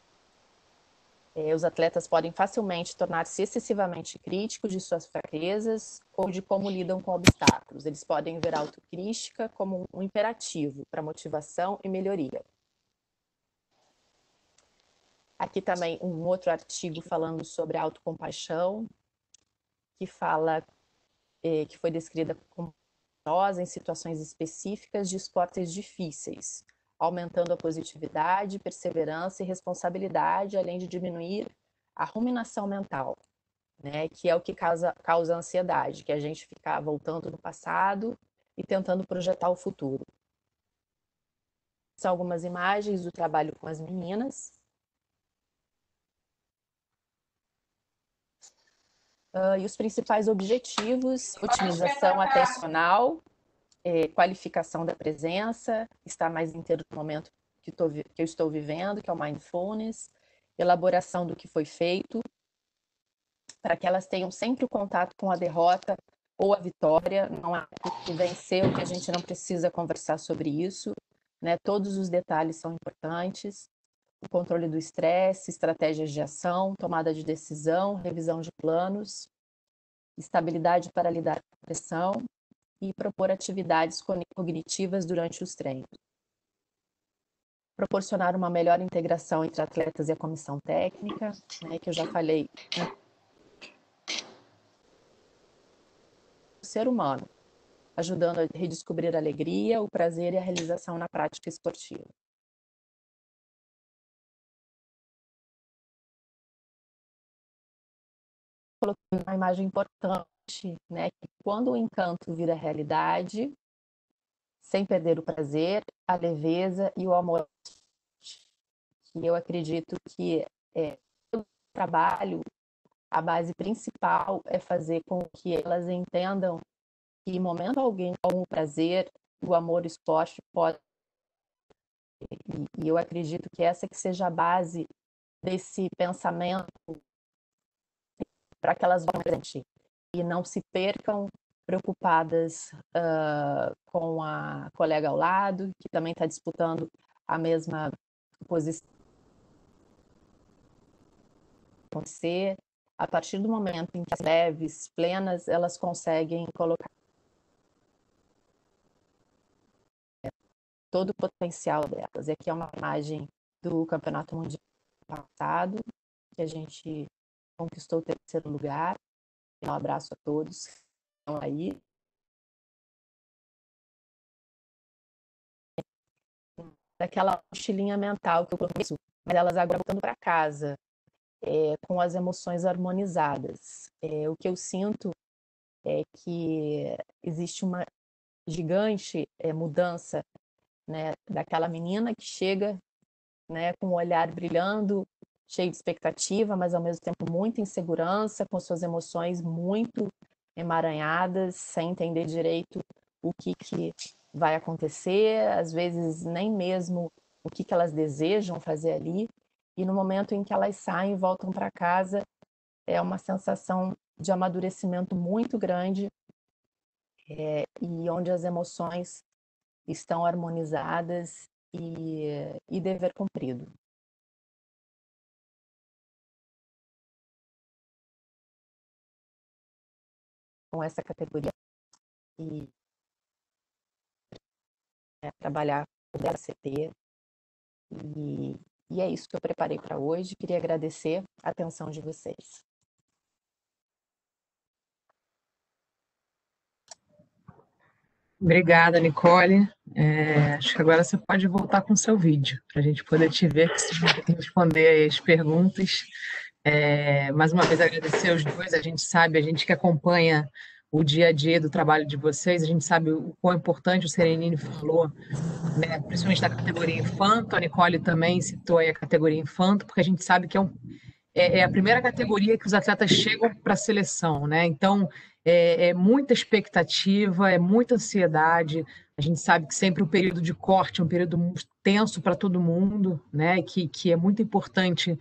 [SPEAKER 10] Os atletas podem facilmente tornar-se excessivamente críticos de suas fraquezas ou de como lidam com obstáculos. Eles podem ver a autocrítica como um imperativo para motivação e melhoria. Aqui também um outro artigo falando sobre a autocompaixão, que fala que foi descrita como em situações específicas de esportes difíceis, aumentando a positividade, perseverança e responsabilidade, além de diminuir a ruminação mental, né, que é o que causa ansiedade, que a gente fica voltando no passado e tentando projetar o futuro. São algumas imagens do trabalho com as meninas. E os principais objetivos: otimização atencional, qualificação da presença, estar mais inteiro no momento que eu estou vivendo, que é o mindfulness, elaboração do que foi feito, para que elas tenham sempre o contato com a derrota ou a vitória. Não há que vencer, o que a gente não precisa conversar sobre isso, né? Todos os detalhes são importantes. O controle do estresse, estratégias de ação, tomada de decisão, revisão de planos, estabilidade para lidar com a pressão e propor atividades cognitivas durante os treinos. Proporcionar uma melhor integração entre atletas e a comissão técnica, né, que eu já falei. O ser humano, ajudando a redescobrir a alegria, o prazer e a realização na prática esportiva. Coloquei uma imagem importante, né, que quando o encanto vira realidade, sem perder o prazer, a leveza e o amor. E eu acredito que o trabalho, a base principal é fazer com que elas entendam que em momento algum o prazer, o amor, o esporte pode. E eu acredito que essa que seja a base desse pensamento para que elas vão frente e não se percam preocupadas com a colega ao lado, que também está disputando a mesma posição. Acontecer, a partir do momento em que as leves, plenas, elas conseguem colocar todo o potencial delas. E aqui é uma imagem do Campeonato Mundial passado, que a gente conquistou o 3º lugar. Um abraço a todos que estão aí. Daquela mochilinha mental que eu conheço, mas elas agora voltando para casa, com as emoções harmonizadas. O que eu sinto é que existe uma gigante mudança, né, daquela menina que chega, né, com o olhar brilhando, cheio de expectativa, mas ao mesmo tempo muita insegurança, com suas emoções muito emaranhadas, sem entender direito o que vai acontecer, às vezes nem mesmo o que elas desejam fazer ali. E no momento em que elas saem e voltam para casa, é uma sensação de amadurecimento muito grande, e onde as emoções estão harmonizadas e dever cumprido. Com essa categoria e trabalhar com a CT, e é isso que eu preparei para hoje. Queria agradecer a atenção de vocês.
[SPEAKER 1] Obrigada, Nicole. Acho que agora você pode voltar com o seu vídeo, para a gente poder te ver, que você vai ter que responder as perguntas. Mais uma vez, agradecer aos dois. A gente que acompanha o dia a dia do trabalho de vocês, a gente sabe o quão importante o Serenini falou, né, principalmente da categoria infanto. A Nicole também citou aí a categoria infanto, porque a gente sabe que é a primeira categoria que os atletas chegam para a seleção, né? Então, é muita expectativa, é muita ansiedade. A gente sabe que sempre o período de corte é um período muito tenso para todo mundo, né? Que é muito importante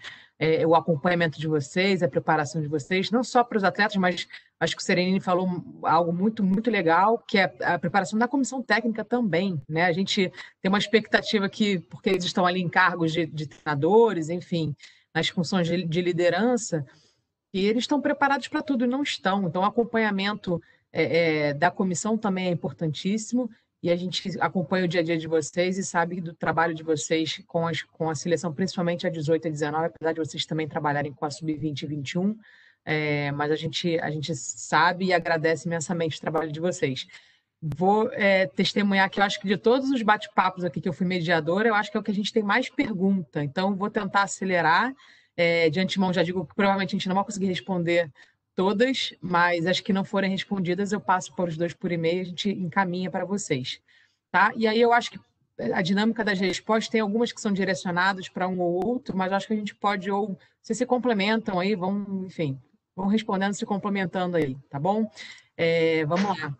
[SPEAKER 1] o acompanhamento de vocês, a preparação de vocês, não só para os atletas, mas acho que o Serenini falou algo muito, muito legal, que é a preparação da comissão técnica também, né? A gente tem uma expectativa que, porque eles estão ali em cargos de treinadores, enfim, nas funções de liderança, e eles estão preparados para tudo e não estão. Então, o acompanhamento da comissão também é importantíssimo, e a gente acompanha o dia a dia de vocês e sabe do trabalho de vocês com a seleção, principalmente a 18 e 19, apesar de vocês também trabalharem com a Sub-20 e 21, mas a gente sabe e agradece imensamente o trabalho de vocês. Vou testemunhar que eu acho que de todos os bate-papos aqui que eu fui mediadora, eu acho que é o que a gente tem mais pergunta, então vou tentar acelerar. De antemão já digo que provavelmente a gente não vai conseguir responder todas, mas as que não forem respondidas eu passo para os dois por e-mail e a gente encaminha para vocês, tá? E aí eu acho que a dinâmica das respostas tem algumas que são direcionadas para um ou outro, mas acho que a gente pode, ou vocês se complementam aí, vão respondendo, se complementando aí, tá bom? Vamos lá.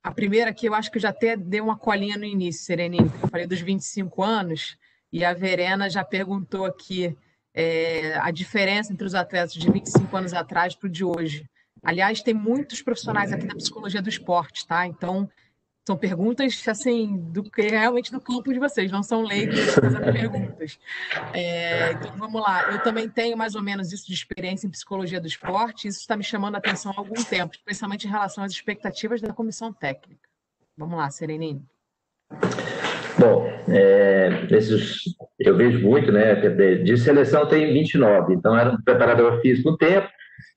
[SPEAKER 1] A primeira aqui eu acho que eu já até dei uma colinha no início, Serenini, eu falei dos 25 anos, e a Verena já perguntou aqui a diferença entre os atletas de 25 anos atrás para o de hoje. Aliás, tem muitos profissionais aqui da psicologia do esporte, tá? Então, são perguntas, assim, realmente do campo de vocês, não são leigos fazendo perguntas. Então, vamos lá. Eu também tenho mais ou menos isso de experiência em psicologia do esporte, isso está me chamando a atenção há algum tempo, especialmente em relação às expectativas da comissão técnica. Vamos lá, Serenini.
[SPEAKER 11] Bom, eu vejo muito, né? De seleção tem 29, então era um preparador físico um tempo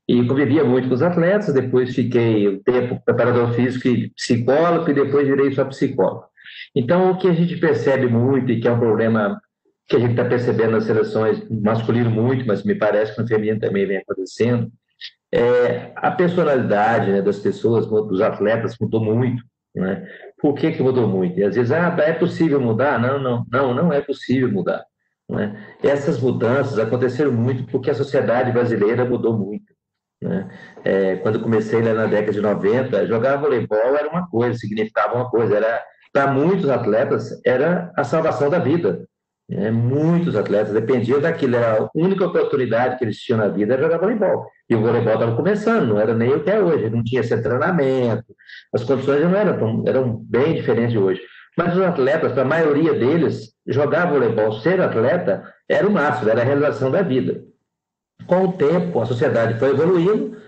[SPEAKER 11] e convivia muito com os atletas. Depois fiquei um tempo preparador físico e psicólogo, e depois virei só psicólogo. Então, o que a gente percebe muito, e que é um problema que a gente está percebendo nas seleções, masculino muito, mas me parece que no feminino também vem acontecendo, a personalidade, né, das pessoas, dos atletas mudou muito, né? Por que mudou muito? E às vezes, é possível mudar? Não é possível mudar, né? Essas mudanças aconteceram muito porque a sociedade brasileira mudou muito, né? Quando eu comecei lá na década de 90, jogar voleibol era uma coisa, significava uma coisa, para muitos atletas era a salvação da vida, né? Muitos atletas dependiam daquilo, era a única oportunidade que eles tinham na vida era jogar voleibol. E o voleibol estava começando, não era nem o que é hoje, não tinha esse treinamento, as condições não eram bem diferentes de hoje. Mas os atletas, para a maioria deles, jogar voleibol, ser atleta, era o máximo, era a realização da vida. Com o tempo, a sociedade foi evoluindo,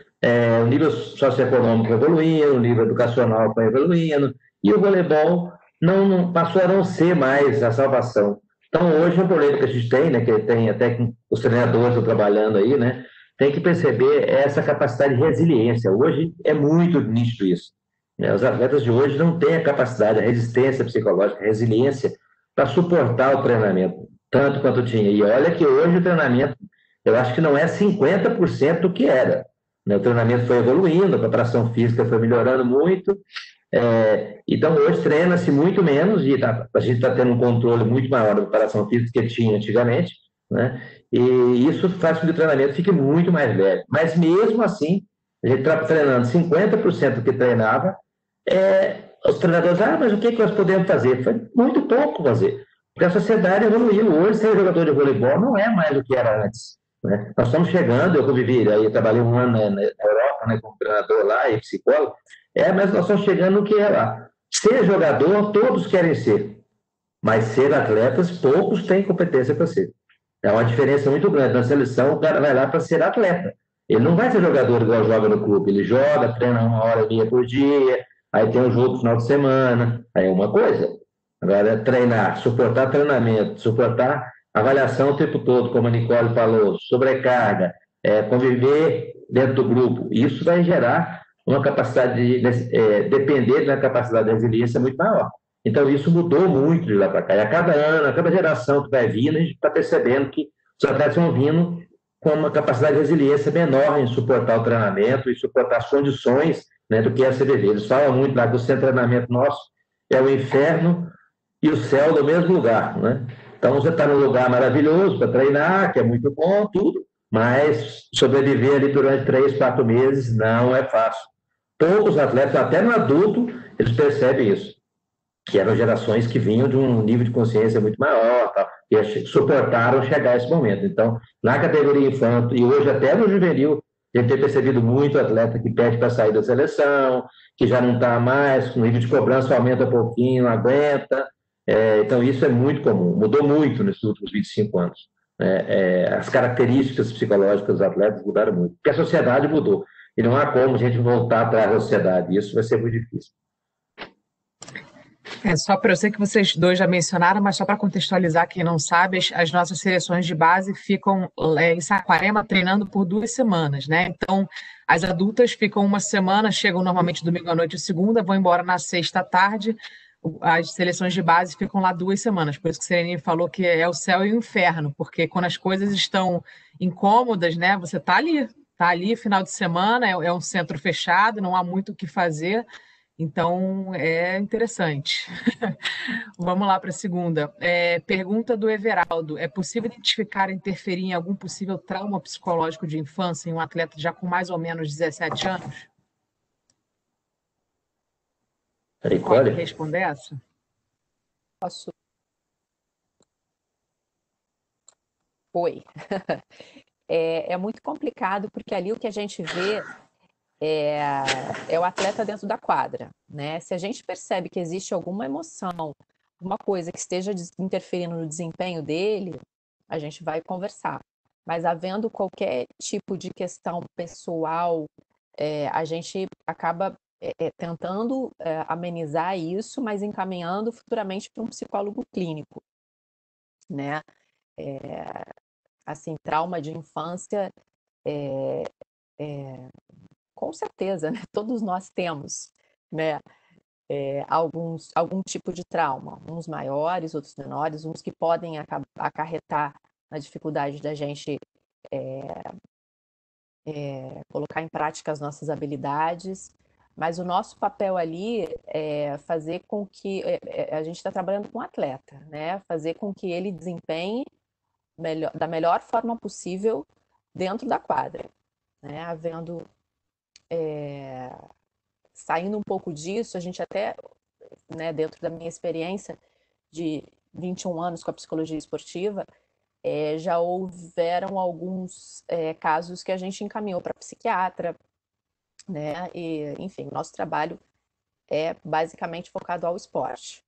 [SPEAKER 11] o nível socioeconômico foi evoluindo, o nível educacional foi evoluindo, e o voleibol não passou a não ser mais a salvação. Então, hoje, o problema que a gente tem, né, que tem até que os treinadores estão trabalhando aí, né, tem que perceber essa capacidade de resiliência. Hoje é muito nítido isso, né? Os atletas de hoje não têm a capacidade, a resistência psicológica, a resiliência para suportar o treinamento, tanto quanto tinha. E olha que hoje o treinamento, eu acho que não é 50% do que era, né? O treinamento foi evoluindo, a preparação física foi melhorando muito. Então, hoje treina-se muito menos e a gente está tendo um controle muito maior da preparação física que tinha antigamente, né? E isso faz com que o treinamento fique muito mais leve. Mas, mesmo assim, a gente está treinando 50% do que treinava, os treinadores, mas o que nós podemos fazer? Foi muito pouco fazer, porque a sociedade evoluiu. Hoje, ser jogador de voleibol não é mais o que era antes. né? Nós estamos chegando, eu convivi, aí eu trabalhei um ano na Europa, né, como treinador lá e psicólogo, mas nós estamos chegando no que é lá. Ser jogador, todos querem ser, mas ser atletas, poucos têm competência para ser. É uma diferença muito grande. Na seleção, o cara vai lá para ser atleta. Ele não vai ser jogador igual joga no clube. Ele joga, treina 1h30 por dia, aí tem um jogo no final de semana, aí é uma coisa. Agora, treinar, suportar treinamento, suportar avaliação o tempo todo, como a Nicole falou, sobrecarga, conviver dentro do grupo, isso vai gerar uma capacidade depender da capacidade de resiliência muito maior. Então, isso mudou muito de lá para cá. E a cada ano, a cada geração que vai vindo, a gente está percebendo que os atletas vão vindo com uma capacidade de resiliência menor em suportar o treinamento e suportar as condições, né, do que é a CBV. Eles falam muito lá que o centro de treinamento nosso é o inferno e o céu do mesmo lugar, né? Então, você está num lugar maravilhoso para treinar, que é muito bom, tudo, mas sobreviver ali durante 3, 4 meses não é fácil. Poucos atletas, até no adulto, eles percebem isso, que eram gerações que vinham de um nível de consciência muito maior, tal, e suportaram chegar a esse momento. Então, na categoria infanto, e hoje até no juvenil, a gente tem percebido muito atleta que pede para sair da seleção, que já não está mais, o nível de cobrança aumenta um pouquinho, não aguenta. Então, isso é muito comum, mudou muito nesses últimos 25 anos. As características psicológicas dos atletas mudaram muito, porque a sociedade mudou, e não há como a gente voltar atrás da sociedade, isso vai ser muito difícil.
[SPEAKER 1] Só para eu sei que vocês dois já mencionaram, mas só para contextualizar quem não sabe, as nossas seleções de base ficam em Saquarema treinando por 2 semanas, né? Então, as adultas ficam 1 semana, chegam normalmente domingo à noite e segunda, vão embora na sexta à tarde. As seleções de base ficam lá 2 semanas, por isso que a Sereni falou que é o céu e o inferno, porque quando as coisas estão incômodas, né, você está ali final de semana, é um centro fechado, não há muito o que fazer, então é interessante. Vamos lá para a segunda. Pergunta do Everaldo: é possível identificar e interferir em algum possível trauma psicológico de infância em um atleta já com mais ou menos 17 anos? Pode responder essa?
[SPEAKER 10] Posso? Oi. É muito complicado, porque ali o que a gente vê é o atleta dentro da quadra, né? Se a gente percebe que existe alguma emoção, alguma coisa que esteja interferindo no desempenho dele, a gente vai conversar. Mas havendo qualquer tipo de questão pessoal, a gente acaba tentando amenizar isso, mas encaminhando futuramente para um psicólogo clínico, né? Assim, trauma de infância, com certeza, né? Todos nós temos, né? Algum tipo de trauma, uns maiores, outros menores, uns que podem acarretar na dificuldade da gente colocar em prática as nossas habilidades. Mas o nosso papel ali é fazer com que a gente está trabalhando com o atleta, né? Fazer com que ele desempenhe da melhor forma possível dentro da quadra, né? Saindo um pouco disso, a gente até, né, dentro da minha experiência de 21 anos com a psicologia esportiva, já houveram alguns casos que a gente encaminhou para psiquiatra, né? E, enfim, nosso trabalho é basicamente focado ao esporte.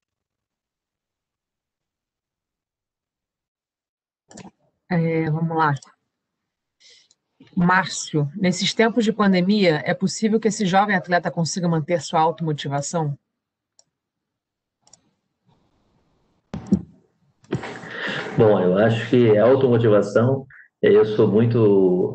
[SPEAKER 1] Vamos lá. Márcio, nesses tempos de pandemia, é possível que esse jovem atleta consiga manter sua automotivação?
[SPEAKER 11] Bom, eu acho que a automotivação,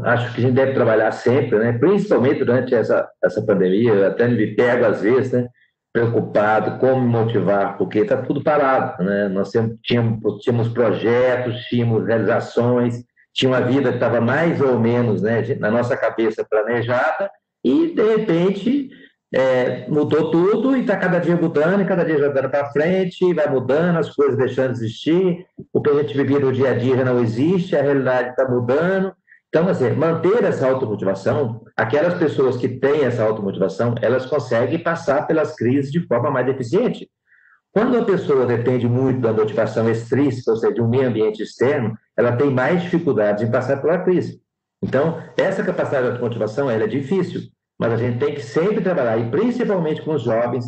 [SPEAKER 11] acho que a gente deve trabalhar sempre, né? Principalmente durante essa pandemia, eu até me pego às vezes, né? Preocupado, como me motivar, porque está tudo parado, né? Nós tínhamos projetos, tínhamos realizações, tinha uma vida que estava mais ou menos, né, na nossa cabeça planejada, e de repente mudou tudo e está cada dia mudando, e cada dia jogando para frente, vai mudando, as coisas deixando de existir, o que a gente vivia no dia a dia já não existe, a realidade está mudando. Então, assim, manter essa automotivação, aquelas pessoas que têm essa automotivação, elas conseguem passar pelas crises de forma mais eficiente. Quando a pessoa depende muito da motivação extrínseca, ou seja, de um meio ambiente externo, ela tem mais dificuldades em passar pela crise. Então, essa capacidade de automotivação, ela é difícil, mas a gente tem que sempre trabalhar, e principalmente com os jovens,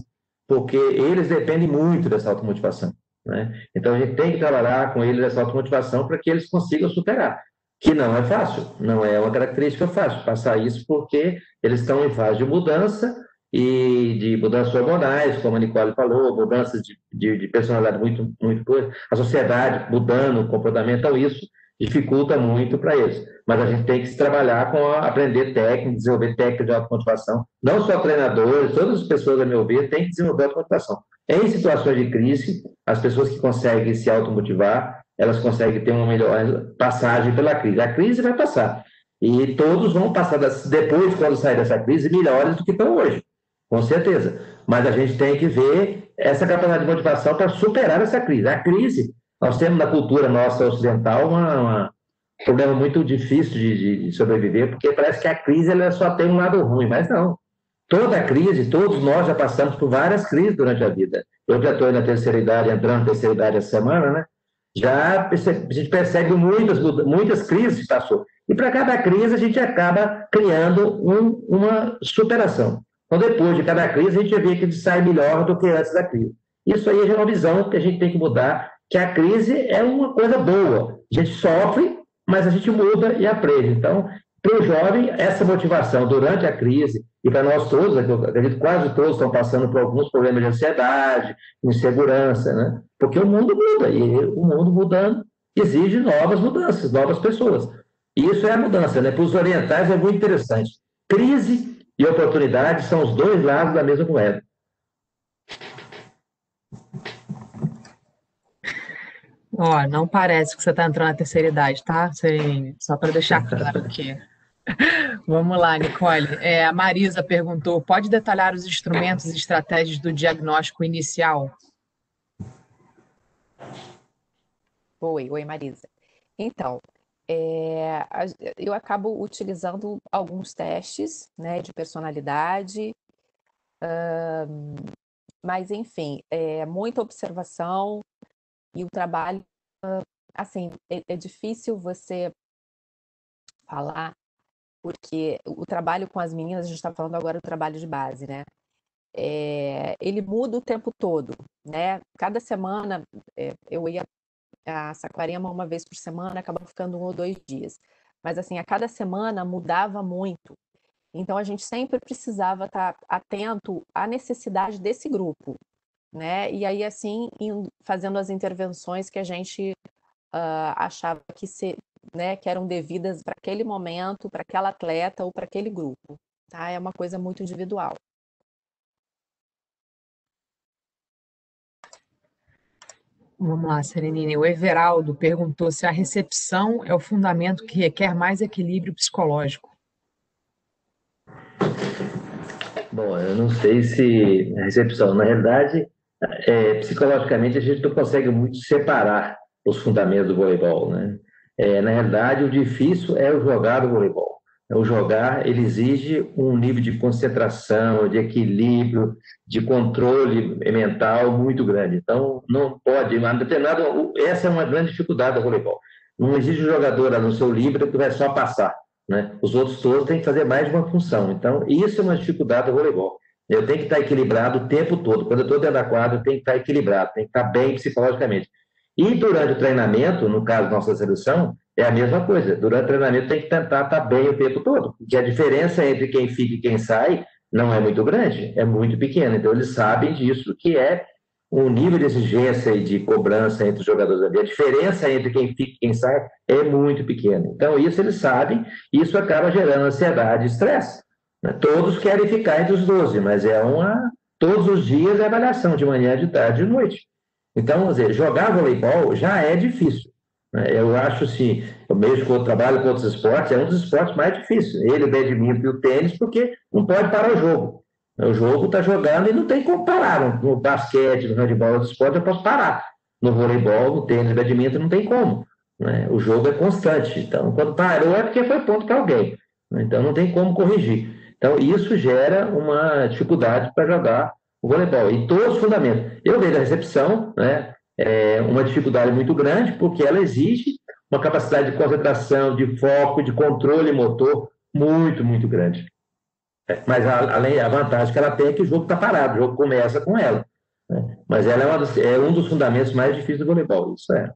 [SPEAKER 11] porque eles dependem muito dessa automotivação, né? Então, a gente tem que trabalhar com eles essa automotivação para que eles consigam superar, que não é fácil, não é uma característica fácil, passar isso porque eles estão em fase de mudança, e de mudanças hormonais, como a Nicole falou, mudanças de personalidade muito coisa, a sociedade mudando o comportamento, então isso dificulta muito para eles. Mas a gente tem que se trabalhar com aprender técnicas, desenvolver técnicas de automotivação. Não só treinadores, todas as pessoas, a meu ver, têm que desenvolver automotivação. Em situações de crise, as pessoas que conseguem se automotivar, elas conseguem ter uma melhor passagem pela crise. A crise vai passar. E todos vão passar, depois, quando sair dessa crise, melhores do que estão hoje. Com certeza. Mas a gente tem que ver essa capacidade de motivação para superar essa crise. A crise, nós temos na cultura nossa ocidental um problema muito difícil de sobreviver, porque parece que a crise ela só tem um lado ruim, mas não. Toda crise, todos nós já passamos por várias crises durante a vida. Eu já estou na terceira idade, entrando na terceira idade essa semana, né? A gente percebe muitas crises que passou. E para cada crise a gente acaba criando uma superação. Então, depois de cada crise, a gente vê que a gente sai melhor do que antes da crise. Isso aí é uma visão que a gente tem que mudar, que a crise é uma coisa boa. A gente sofre, mas a gente muda e aprende. Então, para o jovem, essa motivação durante a crise, e para nós todos, eu acredito que quase todos estão passando por alguns problemas de ansiedade, insegurança, né? Porque o mundo muda, e o mundo mudando exige novas mudanças, novas pessoas. E isso é a mudança, né? Para os orientais é muito interessante. Crise e oportunidade são os dois lados da mesma moeda.
[SPEAKER 1] Ó, não parece que você está entrando na terceira idade, tá, Serene? Só para deixar claro aqui. Vamos lá, Nicole. A Marisa perguntou: pode detalhar os instrumentos e estratégias do diagnóstico inicial?
[SPEAKER 10] Oi, Marisa. Então, eu acabo utilizando alguns testes, né, de personalidade, mas, enfim, muita observação e o trabalho, assim, é difícil você falar, porque o trabalho com as meninas, a gente está falando agora do trabalho de base, né? Ele muda o tempo todo, né? Cada semana eu ia a Saquarema uma vez por semana, acabava ficando 1 ou 2 dias. Mas, assim, a cada semana mudava muito. Então, a gente sempre precisava estar atento à necessidade desse grupo, né? E aí, assim, fazendo as intervenções que a gente achava que eram devidas para aquele momento, para aquela atleta ou para aquele grupo, tá? É uma coisa muito individual.
[SPEAKER 1] Vamos lá, Serenine. O Everaldo perguntou se a recepção é o fundamento que requer mais equilíbrio psicológico.
[SPEAKER 11] Bom, eu não sei se a recepção, na realidade, psicologicamente a gente não consegue muito separar os fundamentos do voleibol, né? Na realidade, o difícil é o jogar do voleibol. O jogar, ele exige um nível de concentração, de equilíbrio, de controle mental muito grande. Então, não pode, essa é uma grande dificuldade do voleibol. Não exige um jogador no seu livre que vai só passar, né? Os outros todos têm que fazer mais de uma função. Então, isso é uma dificuldade do voleibol. Eu tenho que estar equilibrado o tempo todo. Quando eu estou dentro da quadra, eu tenho que estar equilibrado, tenho que estar bem psicologicamente. E durante o treinamento, no caso da nossa seleção, é a mesma coisa. Durante o treinamento tem que tentar estar bem o tempo todo, porque a diferença entre quem fica e quem sai não é muito grande, é muito pequena. Então, eles sabem disso, que é o nível de exigência e de cobrança entre os jogadores ali. A diferença entre quem fica e quem sai é muito pequena. Então, isso eles sabem, e isso acaba gerando ansiedade e estresse, né? Todos querem ficar entre os 12, mas todos os dias é avaliação, de manhã, de tarde e de noite. Então, quer dizer, jogar voleibol já é difícil. Eu acho assim, eu mesmo quando trabalho com outros esportes, é um dos esportes mais difíceis. Ele, o badminton e o tênis, porque não pode parar o jogo. O jogo está jogando e não tem como parar. No basquete, no handebol, no esporte, eu posso parar. No voleibol, no tênis, no badminton, não tem como, né? O jogo é constante. Então, quando parou, é porque foi ponto para alguém. Então, não tem como corrigir. Então, isso gera uma dificuldade para jogar o voleibol, em todos os fundamentos. Eu vejo a recepção, né, uma dificuldade muito grande, porque ela exige uma capacidade de concentração, de foco, de controle motor muito, muito grande. Mas além a vantagem que ela tem é que o jogo está parado, o jogo começa com ela, né? Mas ela é um dos fundamentos mais difíceis do voleibol, isso é.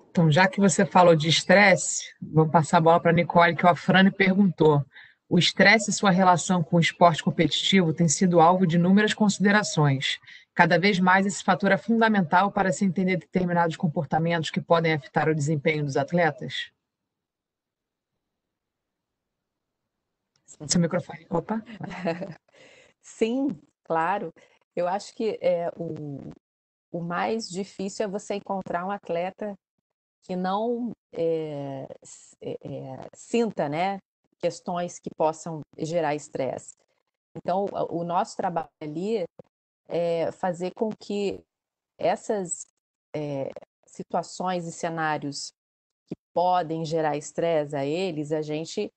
[SPEAKER 1] Então, já que você falou de estresse, vamos passar a bola para a Nicole, que o Afrânio perguntou. O estresse e sua relação com o esporte competitivo tem sido alvo de inúmeras considerações. Cada vez mais esse fator é fundamental para se entender determinados comportamentos que podem afetar o desempenho dos atletas? Seu microfone. Opa.
[SPEAKER 10] Sim, claro. Eu acho que o mais difícil é você encontrar um atleta que não sinta, né, questões que possam gerar estresse. Então, o nosso trabalho ali é fazer com que essas situações e cenários que podem gerar estresse a eles, a gente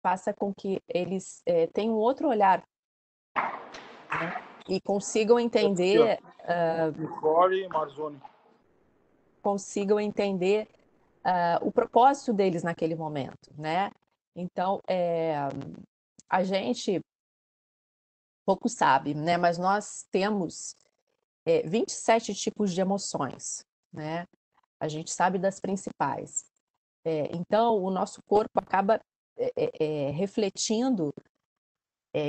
[SPEAKER 10] faça com que eles tenham outro olhar, né? E consigam entender o propósito deles naquele momento, né? Então, a gente pouco sabe, né? Mas nós temos 27 tipos de emoções, né? A gente sabe das principais. Então, o nosso corpo acaba refletindo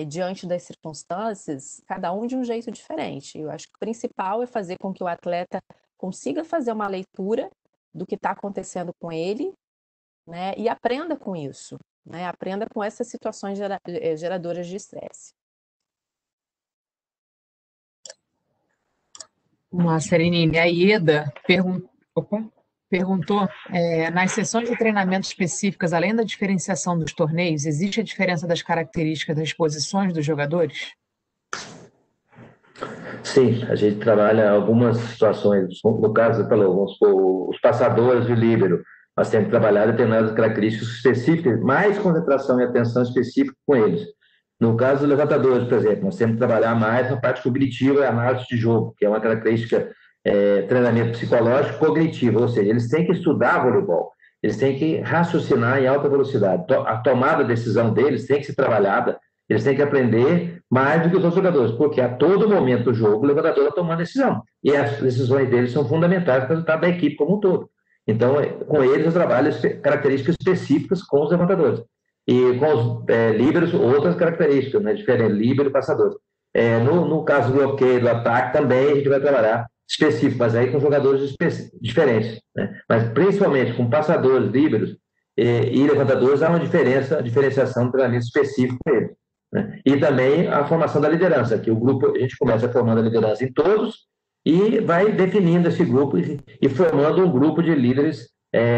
[SPEAKER 10] diante das circunstâncias, cada um de um jeito diferente. Eu acho que o principal é fazer com que o atleta consiga fazer uma leitura do que está acontecendo com ele, né? E aprenda com isso, né? Aprenda com essas situações geradoras de estresse.
[SPEAKER 1] Vamos lá, Serenine. A Ieda perguntou, nas sessões de treinamento específicas, além da diferenciação dos torneios, existe a diferença das características das posições dos jogadores?
[SPEAKER 11] Sim, a gente trabalha algumas situações, no caso, os passadores de líbero, nós temos que trabalhar determinadas características específicas, mais concentração e atenção específica com eles. No caso dos levantadores, por exemplo, nós temos que trabalhar mais na parte cognitiva e análise de jogo, que é uma característica treinamento psicológico cognitivo, ou seja, eles têm que estudar voleibol, eles têm que raciocinar em alta velocidade, a tomada de decisão deles tem que ser trabalhada, eles têm que aprender mais do que os outros jogadores, porque a todo momento do jogo o levantador está tomando decisão, e as decisões deles são fundamentais para o resultado da equipe como um todo. Então, com eles eu trabalho características específicas com os levantadores, e com os líberos outras características, né, diferentes, líbero e passador. No caso do bloqueio, do ataque, também a gente vai trabalhar específico, mas aí com jogadores diferentes, né? Mas principalmente com passadores, líberos e levantadores, há uma diferenciação de treinamento específico para eles, né? E também a formação da liderança, que o grupo, a gente começa formando a liderança em todos e vai definindo esse grupo e formando um grupo de líderes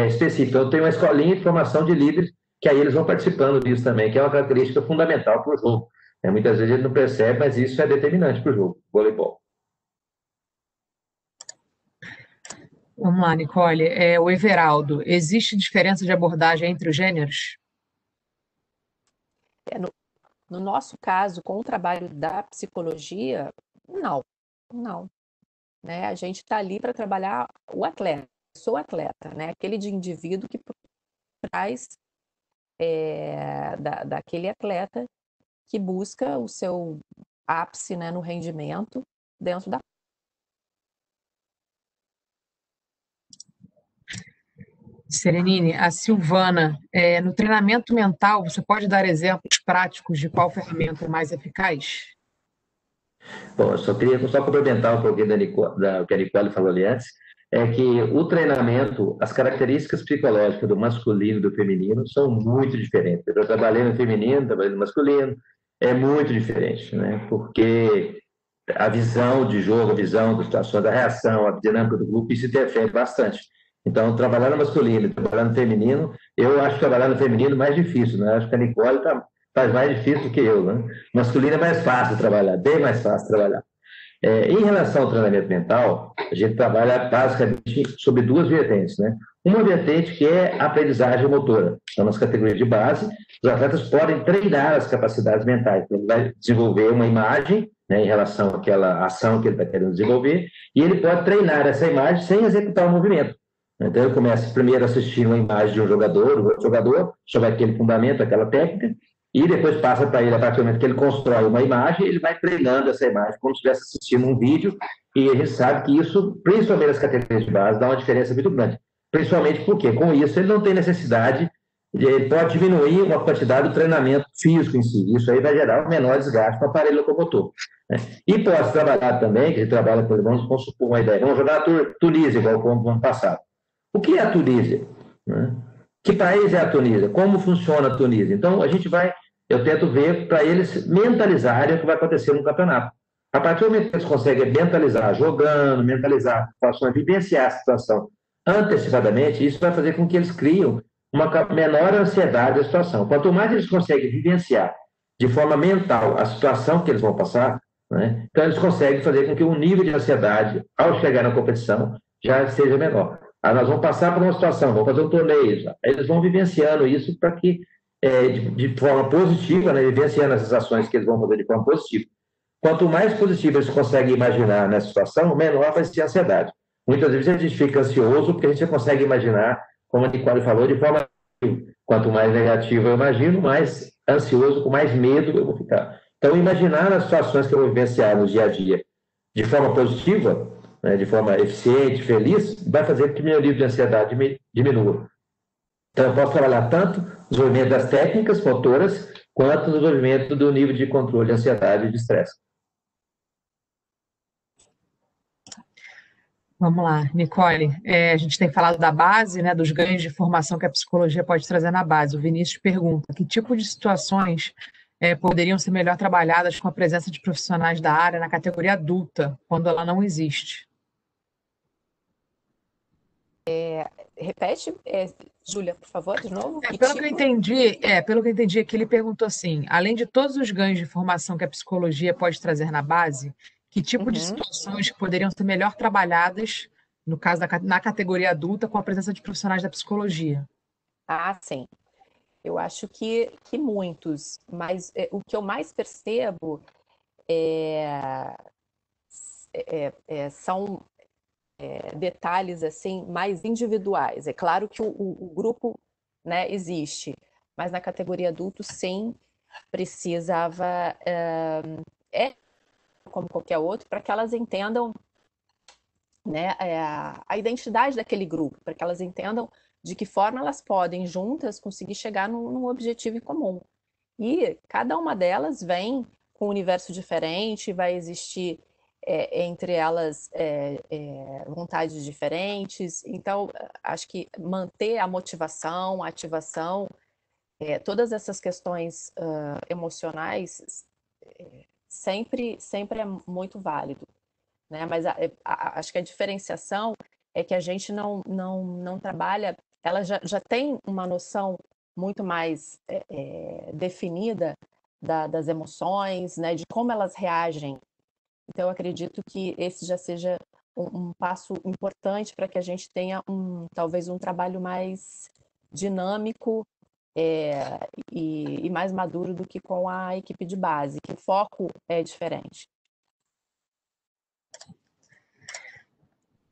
[SPEAKER 11] específico. Então, tem uma escolinha de formação de líderes que aí eles vão participando disso também, que é uma característica fundamental para o jogo. Muitas vezes a gente não percebe, mas isso é determinante para o jogo, voleibol.
[SPEAKER 1] Vamos lá, Nicole. O Everaldo, existe diferença de abordagem entre os gêneros?
[SPEAKER 10] No nosso caso, com o trabalho da psicologia, não. Né? A gente está ali para trabalhar o atleta, sou atleta, né? Aquele de indivíduo que traz daquele atleta que busca o seu ápice, né, no rendimento dentro da...
[SPEAKER 1] Serenine, a Silvana, no treinamento mental, você pode dar exemplos práticos de qual ferramenta é mais eficaz?
[SPEAKER 11] Bom, eu só queria complementar um pouquinho do que a Nicole falou ali antes, que o treinamento, as características psicológicas do masculino e do feminino são muito diferentes. Eu trabalhei no feminino, trabalhei no masculino, é muito diferente, né? Porque a visão de jogo, a visão da situação, da reação, a dinâmica do grupo, isso interfere bastante. Então, trabalhar no masculino e trabalhar no feminino, eu acho trabalhar no feminino mais difícil, né? Acho que a Nicole faz mais difícil do que eu, né? Masculino é mais fácil trabalhar, bem mais fácil trabalhar. Em relação ao treinamento mental, a gente trabalha basicamente sobre duas vertentes, né? uma vertente que é a aprendizagem motora. Então, nas categorias de base, os atletas podem treinar as capacidades mentais. Ele vai desenvolver uma imagem, né, em relação àquela ação que ele está querendo desenvolver, e ele pode treinar essa imagem sem executar o movimento. Então, ele começa primeiro assistindo uma imagem de um jogador, o outro jogador, sobre aquele fundamento, aquela técnica, e depois passa para ele, a partir do momento que ele constrói uma imagem, ele vai treinando essa imagem como se estivesse assistindo um vídeo, e a gente sabe que isso, principalmente nas categorias de base, dá uma diferença muito grande. Principalmente porque, com isso, ele não tem necessidade, ele pode diminuir uma quantidade do treinamento físico em si. Isso aí vai gerar um menor desgaste para o aparelho locomotor, né? E pode trabalhar também, que ele trabalha com ele, vamos supor uma ideia, vamos jogar a Tunísia, igual como no ano passado. O que é a Tunísia, né? Que país é a Tunísia? Como funciona a Tunísia? Então, eu tento ver para eles mentalizarem o que vai acontecer no campeonato. A partir do momento que eles conseguem mentalizar jogando, mentalizar situações, vivenciar a situação antecipadamente, isso vai fazer com que eles criem uma menor ansiedade da situação. Quanto mais eles conseguem vivenciar de forma mental a situação que eles vão passar, né, então eles conseguem fazer com que o nível de ansiedade, ao chegar na competição, já seja menor. Nós vamos passar por uma situação, vamos fazer um torneio, eles vão vivenciando isso para que, de forma positiva, né, vivenciando essas ações que eles vão fazer de forma positiva. Quanto mais positivo eles conseguem imaginar nessa situação, menor vai ser a ansiedade. Muitas vezes a gente fica ansioso porque a gente consegue imaginar, como a Nicole falou, de forma negativa. Quanto mais negativo eu imagino, mais ansioso, com mais medo eu vou ficar. Então, imaginar as situações que eu vou vivenciar no dia a dia de forma positiva, né, de forma eficiente, feliz, vai fazer com que meu nível de ansiedade diminua. Então, eu posso trabalhar tanto no desenvolvimento das técnicas motoras, quanto no desenvolvimento do nível de controle de ansiedade e de estresse.
[SPEAKER 1] Vamos lá, Nicole. A gente tem falado da base, né, dos ganhos de formação que a psicologia pode trazer na base. O Vinícius pergunta: que tipo de situações poderiam ser melhor trabalhadas com a presença de profissionais da área na categoria adulta, quando ela não existe?
[SPEAKER 10] Repete, Júlia, por favor, de novo.
[SPEAKER 1] Pelo que eu entendi, é que ele perguntou assim: além de todos os ganhos de formação que a psicologia pode trazer na base, que tipo de situações que poderiam ser melhor trabalhadas, no caso na categoria adulta, com a presença de profissionais da psicologia?
[SPEAKER 10] Ah, sim. Eu acho que muitos, mas o que eu mais percebo são detalhes assim mais individuais. É claro que o grupo, né, existe, mas na categoria adulto, sim, precisava... como qualquer outro, para que elas entendam, né, a identidade daquele grupo, para que elas entendam de que forma elas podem, juntas, conseguir chegar num objetivo em comum. E cada uma delas vem com um universo diferente, vai existir entre elas vontades diferentes. Então, acho que manter a motivação, a ativação, todas essas questões emocionais... Sempre é muito válido, né? Mas acho que a diferenciação é que a gente não trabalha, ela já tem uma noção muito mais definida das emoções, né? De como elas reagem. Então, eu acredito que esse já seja um passo importante para que a gente tenha talvez um trabalho mais dinâmico e mais maduro do que com a equipe de base, que o foco é diferente.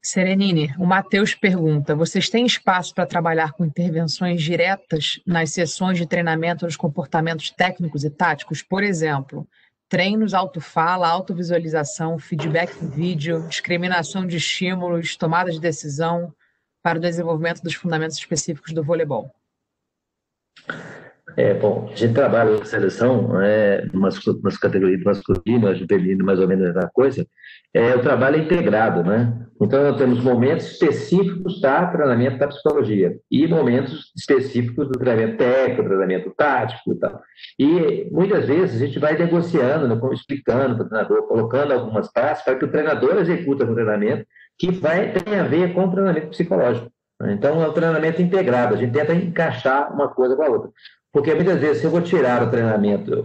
[SPEAKER 1] Serenine, o Matheus pergunta: vocês têm espaço para trabalhar com intervenções diretas nas sessões de treinamento dos comportamentos técnicos e táticos? Por exemplo, treinos auto-fala, autovisualização, feedback em vídeo, discriminação de estímulos, tomada de decisão para o desenvolvimento dos fundamentos específicos do voleibol.
[SPEAKER 11] Bom, a gente trabalha na seleção, nas categorias masculino, juvenil, mais ou menos a mesma coisa. O trabalho é integrado, né? Então, nós temos momentos específicos do treinamento da psicologia e momentos específicos do treinamento técnico, treinamento tático e tal. E, muitas vezes, a gente vai negociando, né, explicando para o treinador, colocando algumas partes para que o treinador execute o treinamento que tem a ver com o treinamento psicológico. Então, é um treinamento integrado, a gente tenta encaixar uma coisa com a outra. Porque, muitas vezes, se eu vou tirar o treinamento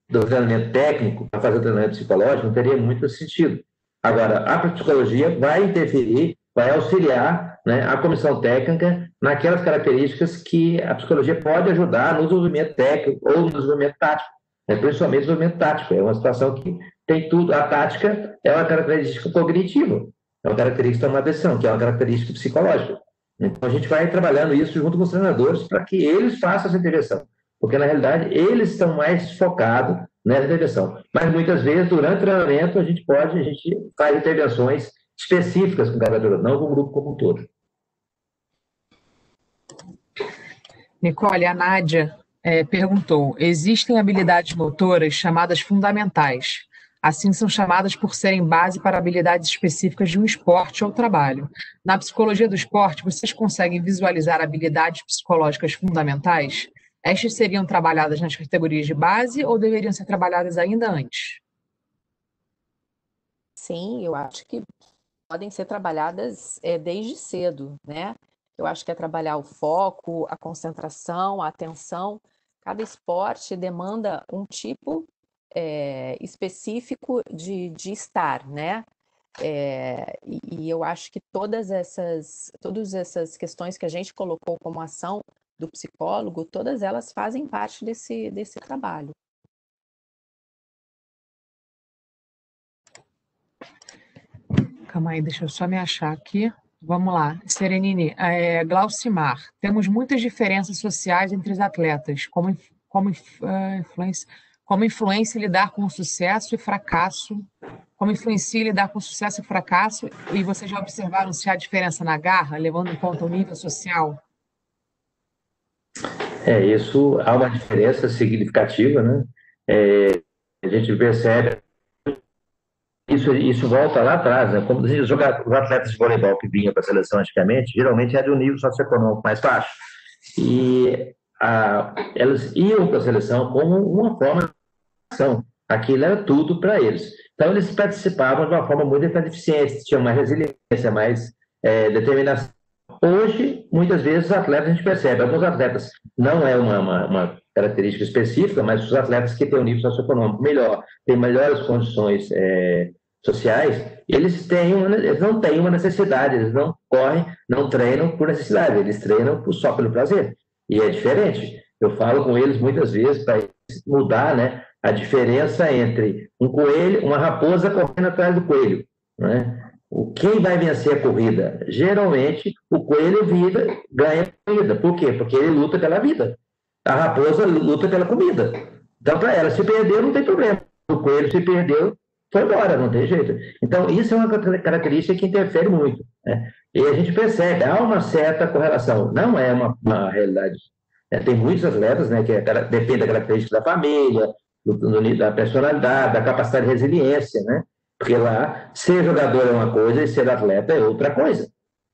[SPEAKER 11] do treinamento técnico para fazer o treinamento psicológico, não teria muito sentido. Agora, a psicologia vai interferir, vai auxiliar né, a comissão técnica naquelas características que a psicologia pode ajudar no desenvolvimento técnico ou no desenvolvimento tático, né, principalmente no desenvolvimento tático. É uma situação que tem tudo. A tática é uma característica cognitiva, é uma característica de tomar decisão, que é uma característica psicológica. Então, a gente vai trabalhando isso junto com os treinadores para que eles façam essa intervenção, porque, na realidade, eles estão mais focados nessa intervenção. Mas, muitas vezes, durante o treinamento, a gente faz intervenções específicas com cada jogador, não com o grupo como um todo.
[SPEAKER 1] Nicole, a Nádia perguntou: existem habilidades motoras chamadas fundamentais. Assim, são chamadas por serem base para habilidades específicas de um esporte ou trabalho. Na psicologia do esporte, vocês conseguem visualizar habilidades psicológicas fundamentais? Estas seriam trabalhadas nas categorias de base ou deveriam ser trabalhadas ainda antes?
[SPEAKER 10] Sim, eu acho que podem ser trabalhadas desde cedo, né? Eu acho que é trabalhar o foco, a concentração, a atenção. Cada esporte demanda um tipo específico de estar, né? E eu acho que todas essas questões que a gente colocou como ação do psicólogo, todas elas fazem parte desse trabalho.
[SPEAKER 1] Calma aí, deixa eu só me achar aqui. Vamos lá. Serenine, Glaucimar, temos muitas diferenças sociais entre os atletas, como influência lidar com o sucesso e fracasso, como influencia lidar com o sucesso e fracasso, e vocês já observaram se há diferença na garra, levando em conta o nível social?
[SPEAKER 11] Isso há uma diferença significativa, né? A gente percebe, isso volta lá atrás, né? Como os atletas de voleibol que vinham para a seleção antigamente, geralmente era de um nível socioeconômico mais baixo. E elas iam para a seleção como uma forma de ação. Aquilo era tudo para eles. Então, eles participavam de uma forma muito mais eficiente, tinham mais resiliência, mais determinação. Hoje, muitas vezes, os atletas, a gente percebe, alguns atletas, não é uma característica específica, mas os atletas que têm um nível socioeconômico melhor, têm melhores condições sociais, eles não têm uma necessidade, eles não correm, não treinam por necessidade, eles treinam só pelo prazer. E é diferente. Eu falo com eles muitas vezes para mudar, né, a diferença entre um coelho, uma raposa correndo atrás do coelho, né? Quem vai vencer a corrida? Geralmente, o coelho ganha a corrida. Por quê? Porque ele luta pela vida. A raposa luta pela comida. Então, para ela, se perdeu, não tem problema. O coelho, se perdeu, foi embora, não tem jeito. Então, isso é uma característica que interfere muito, né? E a gente percebe, há uma certa correlação. Não é uma realidade. Tem muitos atletas, né, que depende da característica da família, da personalidade, da capacidade de resiliência, né? Porque lá, ser jogador é uma coisa e ser atleta é outra coisa.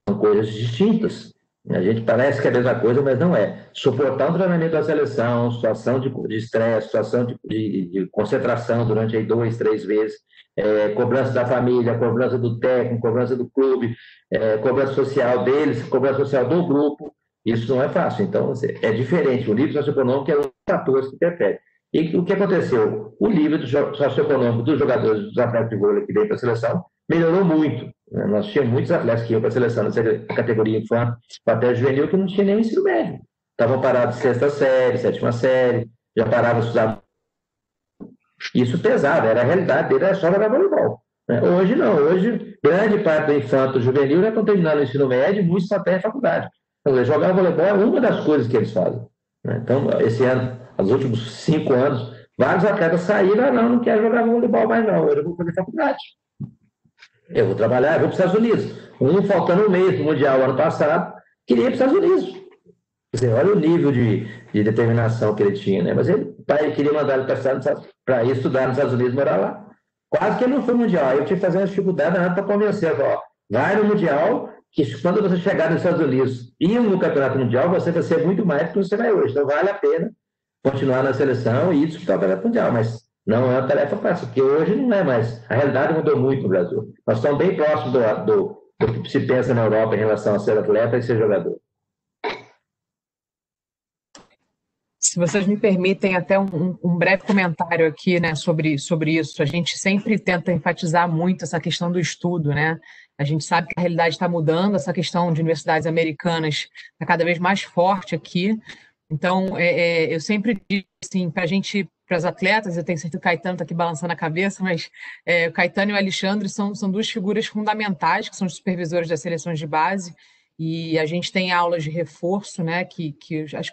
[SPEAKER 11] São coisas distintas. A gente parece que é a mesma coisa, mas não é. Suportar um treinamento da seleção, situação de estresse, situação de concentração durante aí 2, 3 vezes, cobrança da família, cobrança do técnico, cobrança do clube, cobrança social deles, cobrança social do grupo, isso não é fácil. Então, é diferente. O nível socioeconômico é um fator que interfere. E o que aconteceu? O nível socioeconômico dos jogadores, dos atletas de vôlei que vêm para a seleção, melhorou muito. Nós tínhamos muitos atletas que iam para a seleção na categoria infantil, até juvenil, que não tinha nem ensino médio. Estavam parados de 6ª série, 7ª série, já paravam de estudar. Isso pesava, era a realidade dele, era só jogar voleibol. Hoje não, hoje grande parte do infanto juvenil já estão terminando o ensino médio, muitos só têm a faculdade. Então, jogar voleibol é uma das coisas que eles fazem. Então, esse ano, nos últimos 5 anos, vários atletas saíram, não quero jogar voleibol mais não, hoje eu vou fazer faculdade. Eu vou trabalhar, eu vou para os Estados Unidos. Faltando um mês no Mundial ano passado, queria ir para os Estados Unidos. Quer dizer, olha o nível de determinação que ele tinha, né? Mas o pai queria mandar ele para ir estudar nos Estados Unidos, morar lá. Quase que ele não foi no Mundial. Aí eu tive que fazer uma dificuldade para convencer. Vai no Mundial, que quando você chegar nos Estados Unidos e no Campeonato Mundial, você vai ser muito mais do que você vai hoje. Então vale a pena continuar na seleção e disputar o Campeonato Mundial. Mas não é uma tarefa fácil, porque hoje não é mais. A realidade mudou muito no Brasil. Nós estamos bem próximos do que se pensa na Europa em relação a ser atleta e ser jogador.
[SPEAKER 1] Se vocês me permitem até um breve comentário aqui, né, sobre isso. A gente sempre tenta enfatizar muito essa questão do estudo, né? A gente sabe que a realidade está mudando, essa questão de universidades americanas está cada vez mais forte aqui. Então, eu sempre digo assim, para as atletas, eu tenho certeza que o Caetano está aqui balançando a cabeça, mas o Caetano e o Alexandre são duas figuras fundamentais, que são os supervisores das seleções de base, e a gente tem aulas de reforço, né, que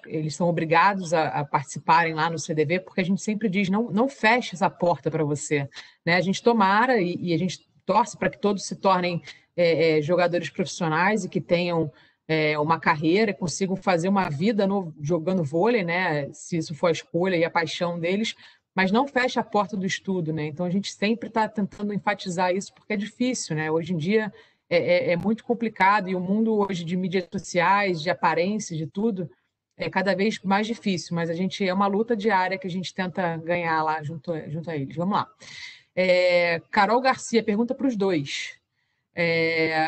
[SPEAKER 1] eles são obrigados a participarem lá no CDV, porque a gente sempre diz, não feche essa porta para você, né? A gente tomara e a gente torce para que todos se tornem jogadores profissionais e que tenham uma carreira, consigam fazer uma vida jogando vôlei, né? Se isso for a escolha e a paixão deles, mas não feche a porta do estudo, né? Então a gente sempre está tentando enfatizar isso porque é difícil, né? Hoje em dia é muito complicado e o mundo hoje de mídias sociais, de aparência, de tudo, é cada vez mais difícil, mas é uma luta diária que a gente tenta ganhar lá junto a eles. Vamos lá. Carol Garcia pergunta para os dois.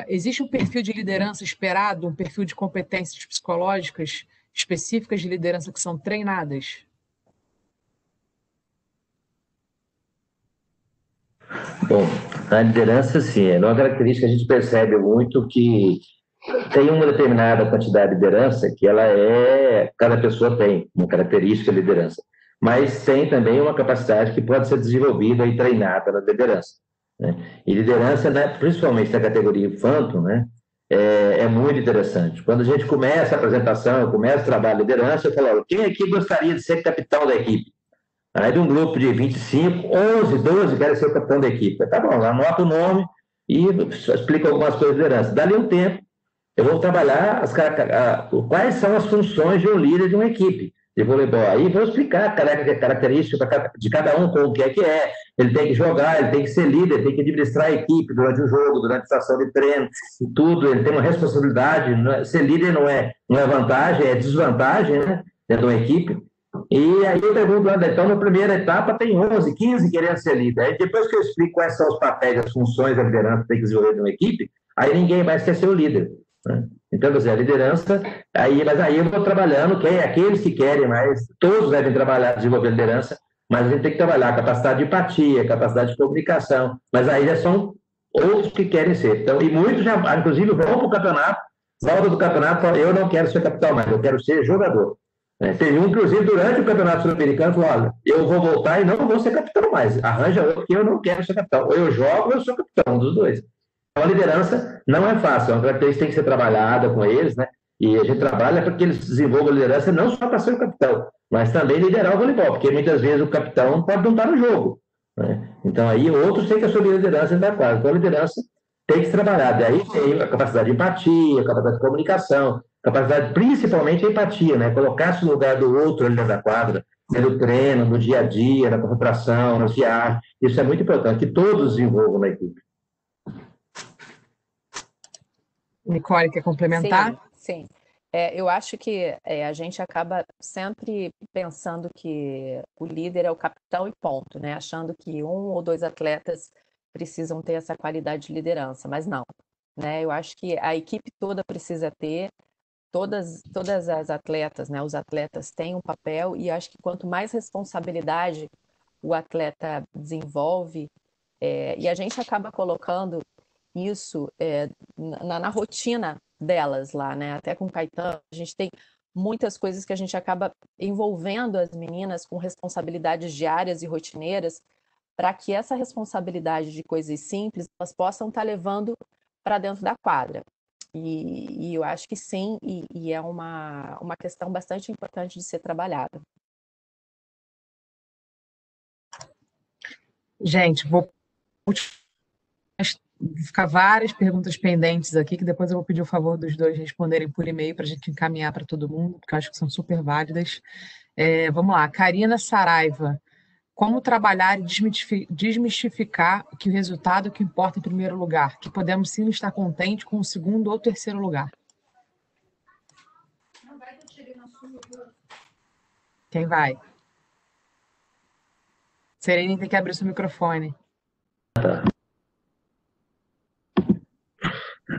[SPEAKER 1] Existe um perfil de liderança esperado, um perfil de competências psicológicas específicas de liderança que são treinadas?
[SPEAKER 11] Bom, a liderança, sim, é uma característica que a gente percebe muito que tem uma determinada quantidade de liderança que cada pessoa tem uma característica de liderança, mas tem também uma capacidade que pode ser desenvolvida e treinada na liderança, né? E liderança, né, principalmente na categoria infanto, né, é muito interessante. Quando a gente começa a apresentação, começa o trabalho de liderança, eu falo, quem aqui gostaria de ser capitão da equipe? Aí de um grupo de 25, 11, 12 querem ser o capitão da equipe. Tá bom, anota o nome e explica algumas coisas de liderança. Dali um tempo, eu vou trabalhar quais são as funções de um líder de uma equipe de voleibol. Aí vou explicar a característica de cada um, como que é. Ele tem que jogar, ele tem que ser líder, tem que administrar a equipe durante o jogo, durante a estação de treino, e tudo. Ele tem uma responsabilidade. Ser líder não é vantagem, é desvantagem, né, dentro de uma equipe. E aí eu pergunto lá, então, na primeira etapa tem 11, 15 querendo ser líder. Aí depois que eu explico quais são os papéis, as funções da liderança que tem que desenvolver de uma equipe, aí ninguém mais quer ser o líder, né? Então, quer dizer, a liderança, mas aí eu vou trabalhando, aqueles que querem mais, todos devem trabalhar, desenvolver liderança, mas a gente tem que trabalhar a capacidade de empatia, capacidade de comunicação, mas aí já são outros que querem ser. Então, e muitos já, inclusive, vão para o campeonato, volta do campeonato, eu não quero ser capitão mais, eu quero ser jogador. Teve inclusive, durante o Campeonato Sul-Americano, falou, olha, eu vou voltar e não vou ser capitão mais. Arranja outro que eu não quero ser capitão. Ou eu jogo ou eu sou capitão, um dos dois. Então, a liderança não é fácil, é uma característica que tem que ser trabalhada com eles, né? E a gente trabalha para que eles desenvolvam a liderança não só para ser o capitão, mas também liderar o voleibol, porque muitas vezes o capitão pode não estar no jogo, né? Então, aí outros têm que assumir a liderança dentro da quadra. Então, a liderança tem que ser trabalhada. Daí tem a capacidade de empatia, a capacidade de comunicação, capacidade, principalmente a empatia, né? Colocar-se no lugar do outro ali dentro da quadra, no treino, no dia a dia, na concentração, nas viagens. Isso é muito importante, que todos desenvolvam na equipe.
[SPEAKER 1] Nicole, quer complementar?
[SPEAKER 10] Sim. Eu acho que a gente acaba sempre pensando que o líder é o capitão e ponto, né? Achando que um ou dois atletas precisam ter essa qualidade de liderança, mas não, né? Eu acho que a equipe toda precisa ter. Todas as atletas, né, os atletas têm um papel e acho que quanto mais responsabilidade o atleta desenvolve, e a gente acaba colocando isso na rotina delas lá, né? Até com o Caetano, a gente tem muitas coisas que a gente acaba envolvendo as meninas com responsabilidades diárias e rotineiras para que essa responsabilidade de coisas simples elas possam estar levando para dentro da quadra. E eu acho que sim, e é uma questão bastante importante de ser trabalhada.
[SPEAKER 1] Gente, vou ficar várias perguntas pendentes aqui, que depois eu vou pedir o favor dos dois responderem por e-mail para a gente encaminhar para todo mundo, porque eu acho que são super válidas. Vamos lá, Karina Saraiva. Como trabalhar e desmistificar que o resultado é o que importa em primeiro lugar, que podemos sim estar contentes com o segundo ou terceiro lugar? Quem vai? Serene tem que abrir seu microfone.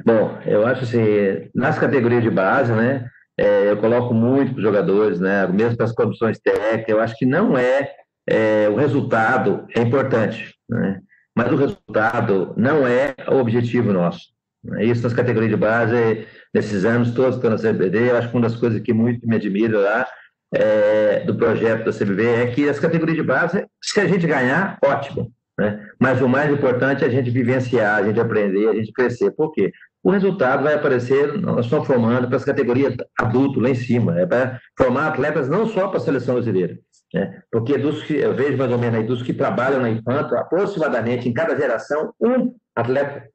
[SPEAKER 11] Bom, eu acho assim, nas categorias de base, né, eu coloco muito para os jogadores, né, mesmo para as comissões técnicas, eu acho que não o resultado é importante, né, mas o resultado não é o objetivo nosso. Isso nas categorias de base, nesses anos todos que estou na CBD, eu acho que uma das coisas que muito me admira lá do projeto da CBV é que as categorias de base, se a gente ganhar, ótimo, né? Mas o mais importante é a gente vivenciar, a gente aprender, a gente crescer. Por quê? O resultado vai aparecer, nós estamos formando para as categorias adulto lá em cima, é para formar atletas não só para a seleção brasileira, né? Porque eu vejo mais ou menos aí, dos que trabalham na Infanto, aproximadamente em cada geração, um atleta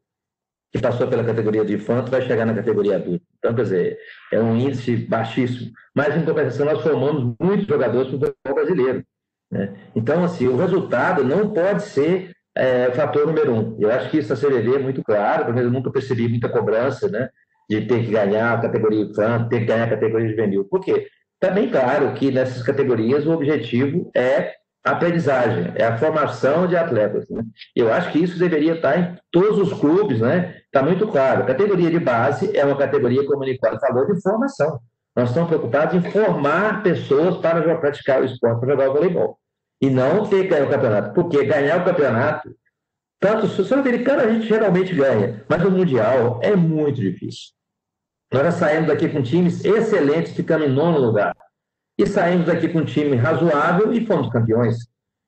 [SPEAKER 11] que passou pela categoria de infanto vai chegar na categoria adulta. Então, quer dizer, é um índice baixíssimo. Mas, em compensação, nós formamos muitos jogadores para o futebol brasileiro, né? Então, assim, o resultado não pode ser o fator número um. Eu acho que isso a CBV é muito claro, pelo menos eu nunca percebi muita cobrança, né, de ter que ganhar a categoria infanto, ter que ganhar a categoria juvenil. Por quê? Está bem claro que nessas categorias o objetivo é a aprendizagem, é a formação de atletas, né? Eu acho que isso deveria estar em todos os clubes, né? Está muito claro. A categoria de base é uma categoria, como o Nicole falou, de formação. Nós estamos preocupados em formar pessoas para praticar o esporte, para jogar o voleibol. E não ter que ganhar o campeonato. Porque ganhar o campeonato, tanto o sul-americano a gente geralmente ganha, mas o mundial é muito difícil. Nós já saímos daqui com times excelentes, ficando em 9º lugar. E saímos daqui com um time razoável e fomos campeões.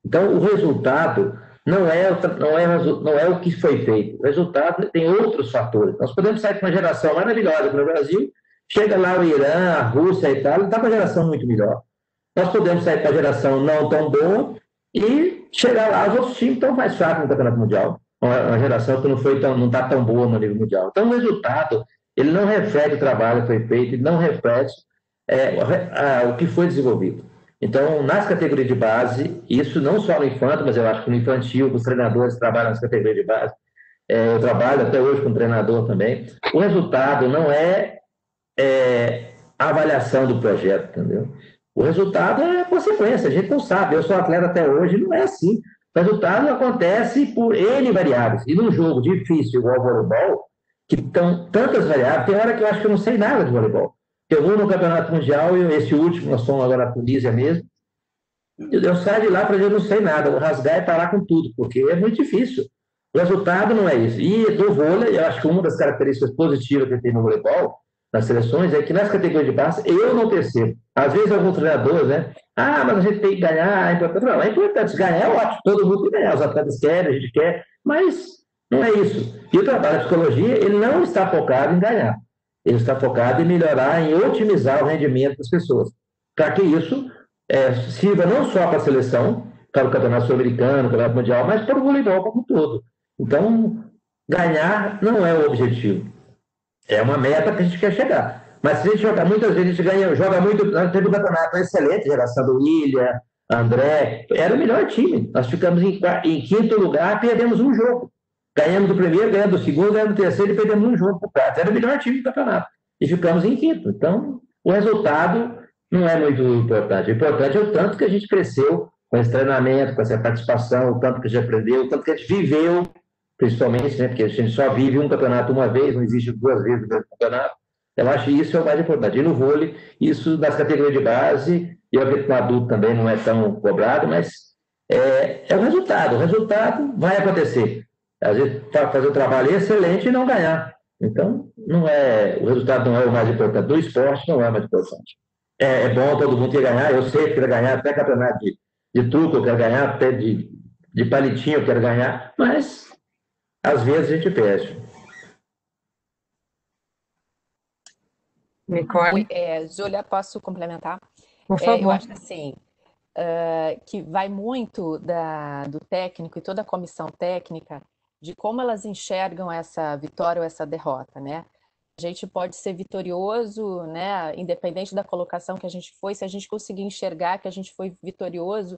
[SPEAKER 11] Então, o resultado não é o que foi feito. O resultado tem outros fatores. Nós podemos sair com uma geração maravilhosa no Brasil, chega lá o Irã, a Rússia, a Itália, está com uma geração muito melhor. Nós podemos sair com uma geração não tão boa e chegar lá, os outros times estão mais fracos no Campeonato Mundial. Uma geração que não está tão boa no nível mundial. Então, o resultado, ele não reflete o trabalho que foi feito, ele não reflete o que foi desenvolvido. Então, nas categorias de base, isso não só no infanto, mas eu acho que no infantil, os treinadores trabalham nas categorias de base, eu trabalho até hoje com treinador também, o resultado não é a avaliação do projeto, entendeu? O resultado é consequência, a gente não sabe, eu sou atleta até hoje, não é assim. O resultado acontece por N variáveis, e num jogo difícil igual ao voleibol, que estão tantas variáveis, tem hora que eu acho que eu não sei nada de voleibol. Eu vou no Campeonato Mundial, e esse último, nós fomos agora na Tunísia mesmo, eu saio de lá para dizer, eu não sei nada, vou rasgar e parar com tudo, porque é muito difícil. O resultado não é isso. E do vôlei, eu acho que uma das características positivas que tem no voleibol, nas seleções, é que nas categorias de base, eu não percebo. Às vezes, alguns treinadores, né? Mas a gente tem que ganhar, é importante. Não, é importante. Ganhar é ótimo, todo mundo tem que ganhar. Os atletas querem, a gente quer, mas não é isso. E o trabalho de psicologia, ele não está focado em ganhar. Ele está focado em melhorar, em otimizar o rendimento das pessoas. Para que isso sirva não só para a seleção, para o Campeonato Sul-Americano, Campeonato Mundial, mas para o voleibol como um todo. Então, ganhar não é o objetivo. É uma meta que a gente quer chegar. Mas se a gente jogar, muitas vezes a gente joga muito. Nós teve um campeonato excelente, geração do William, André, era o melhor time. Nós ficamos em 5º lugar, perdemos um jogo. Ganhamos do primeiro, ganhamos do segundo, ganhamos do terceiro e perdemos um jogo para o quarto. Era o melhor time do campeonato. E ficamos em 5º. Então, o resultado não é muito importante. O importante é o tanto que a gente cresceu com esse treinamento, com essa participação, o tanto que a gente aprendeu, o tanto que a gente viveu, principalmente, né, porque a gente só vive um campeonato uma vez, não existe 2 vezes o mesmo campeonato. Eu acho que isso é o mais importante. E no vôlei, isso nas categorias de base, e eu acredito que no adulto também não é tão cobrado, mas é o resultado. O resultado vai acontecer. Às vezes, fazer um trabalho excelente e não ganhar. Então, o resultado não é o mais importante. Do esporte, não é o mais importante. É bom, todo mundo quer ganhar. Eu sei que quero ganhar, até campeonato de truco eu quero ganhar, até de palitinho eu quero ganhar, mas às vezes a gente perde.
[SPEAKER 1] Nicole?
[SPEAKER 10] Júlia, posso complementar?
[SPEAKER 1] Por favor.
[SPEAKER 10] Eu acho assim, que vai muito do técnico e toda a comissão técnica de como elas enxergam essa vitória ou essa derrota, né? A gente pode ser vitorioso, né? Independente da colocação que a gente foi, se a gente conseguir enxergar que a gente foi vitorioso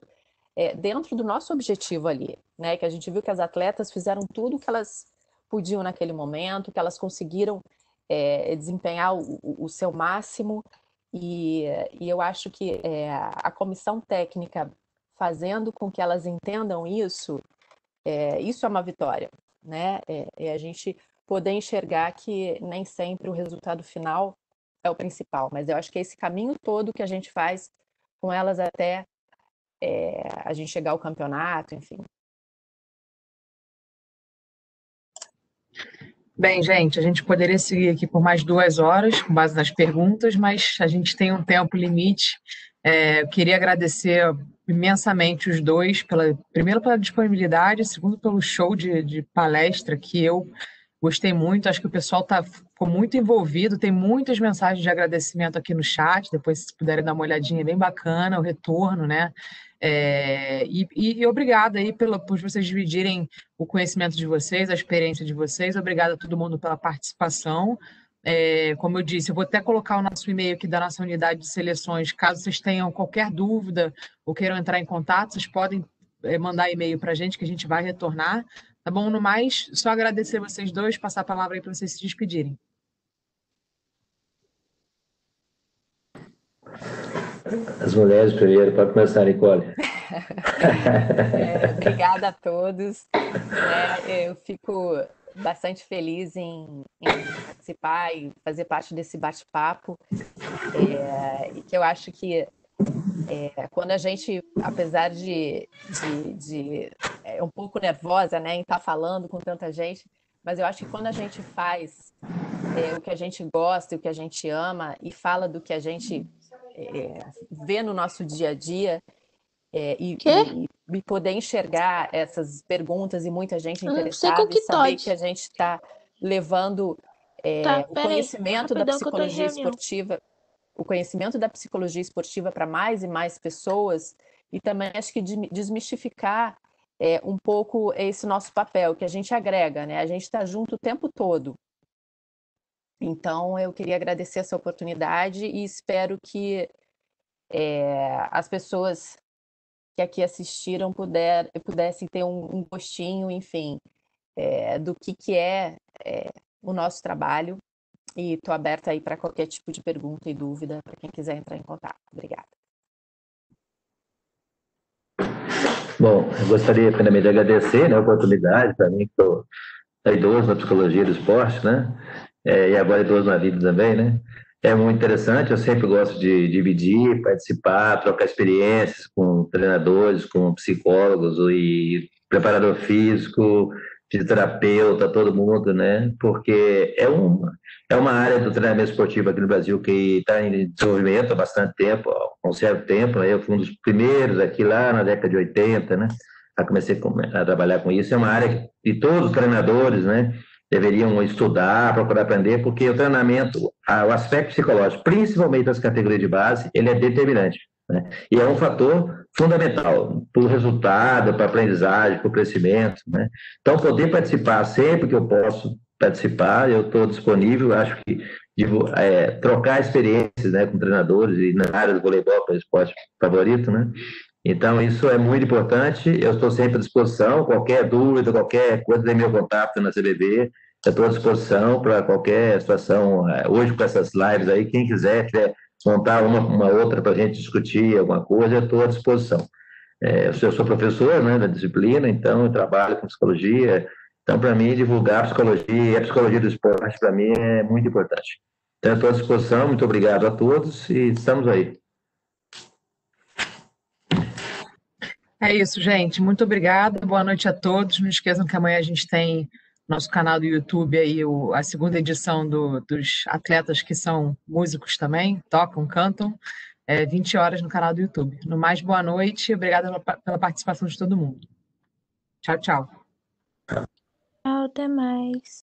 [SPEAKER 10] dentro do nosso objetivo ali, né? Que a gente viu que as atletas fizeram tudo o que elas podiam naquele momento, que elas conseguiram desempenhar o seu máximo, e eu acho que a comissão técnica fazendo com que elas entendam isso é uma vitória, né? A gente poder enxergar que nem sempre o resultado final é o principal, mas eu acho que é esse caminho todo que a gente faz com elas até a gente chegar ao campeonato, enfim.
[SPEAKER 1] Bem, gente, a gente poderia seguir aqui por mais 2 horas, com base nas perguntas, mas a gente tem um tempo limite. Eu queria agradecer imensamente os dois, primeiro pela disponibilidade, segundo pelo show de palestra, que eu gostei muito. Acho que o pessoal ficou muito envolvido, tem muitas mensagens de agradecimento aqui no chat, depois se puderem dar uma olhadinha, é bem bacana o retorno, né? E obrigada aí por vocês dividirem o conhecimento de vocês, a experiência de vocês. Obrigada a todo mundo pela participação. Como eu disse, eu vou até colocar o nosso e-mail aqui da nossa unidade de seleções. Caso vocês tenham qualquer dúvida ou queiram entrar em contato, vocês podem mandar e-mail para a gente, que a gente vai retornar. Tá bom? No mais, só agradecer vocês dois, passar a palavra aí para vocês se despedirem.
[SPEAKER 11] As mulheres primeiro, pode começar, Nicole.
[SPEAKER 10] Obrigada a todos. Eu fico bastante feliz em participar e fazer parte desse bate-papo. E que eu acho que quando a gente, apesar de um pouco nervosa, né, em estar falando com tanta gente, mas eu acho que quando a gente faz o que a gente gosta, o que a gente ama e fala do que a gente vê no nosso dia a dia e poder enxergar essas perguntas e muita gente interessada e saber que a gente está levando o conhecimento da psicologia esportiva, o conhecimento da psicologia esportiva para mais e mais pessoas, e também acho que desmistificar um pouco esse nosso papel, que a gente agrega, né? A gente está junto o tempo todo. Então, eu queria agradecer essa oportunidade e espero que as pessoas que aqui assistiram pudessem ter um gostinho, enfim, do que é o nosso trabalho. E estou aberta aí para qualquer tipo de pergunta e dúvida para quem quiser entrar em contato. Obrigada.
[SPEAKER 11] Bom, eu gostaria primeiramente de agradecer, né, a oportunidade para mim, que estou idoso na psicologia do esporte, né? E agora idoso na vida também, né? É muito interessante, eu sempre gosto de dividir, participar, trocar experiências com treinadores, com psicólogos e preparador físico, fisioterapeuta, todo mundo, né? Porque é uma área do treinamento esportivo aqui no Brasil que está em desenvolvimento há bastante tempo, há um certo tempo, né? Eu fui um dos primeiros aqui lá na década de 80, né? Comecei a trabalhar com isso. É uma área que todos os treinadores, né, deveriam estudar, procurar aprender, porque o treinamento, o aspecto psicológico, principalmente das categorias de base, ele é determinante, né? E é um fator fundamental para o resultado, para a aprendizagem, para o crescimento, né? Então, poder participar sempre que eu posso participar, eu estou disponível, acho que trocar experiências, né, com treinadores e na área do voleibol, que é o esporte favorito, né? Então, isso é muito importante, eu estou sempre à disposição, qualquer dúvida, qualquer coisa, tem meu contato na CBV, eu estou à disposição para qualquer situação. Hoje, com essas lives aí, quem quiser montar uma outra para a gente discutir alguma coisa, eu estou à disposição. Eu sou professor, né, da disciplina, então eu trabalho com psicologia, então, para mim, divulgar a psicologia e a psicologia do esporte, para mim, é muito importante. Então, eu estou à disposição, muito obrigado a todos e estamos aí.
[SPEAKER 1] É isso, gente. Muito obrigada. Boa noite a todos. Não esqueçam que amanhã a gente tem nosso canal do YouTube aí, a segunda edição dos atletas que são músicos também, tocam, cantam, 20 horas no canal do YouTube. No mais, boa noite. Obrigada pela participação de todo mundo. Tchau, tchau.
[SPEAKER 13] Tchau, até mais.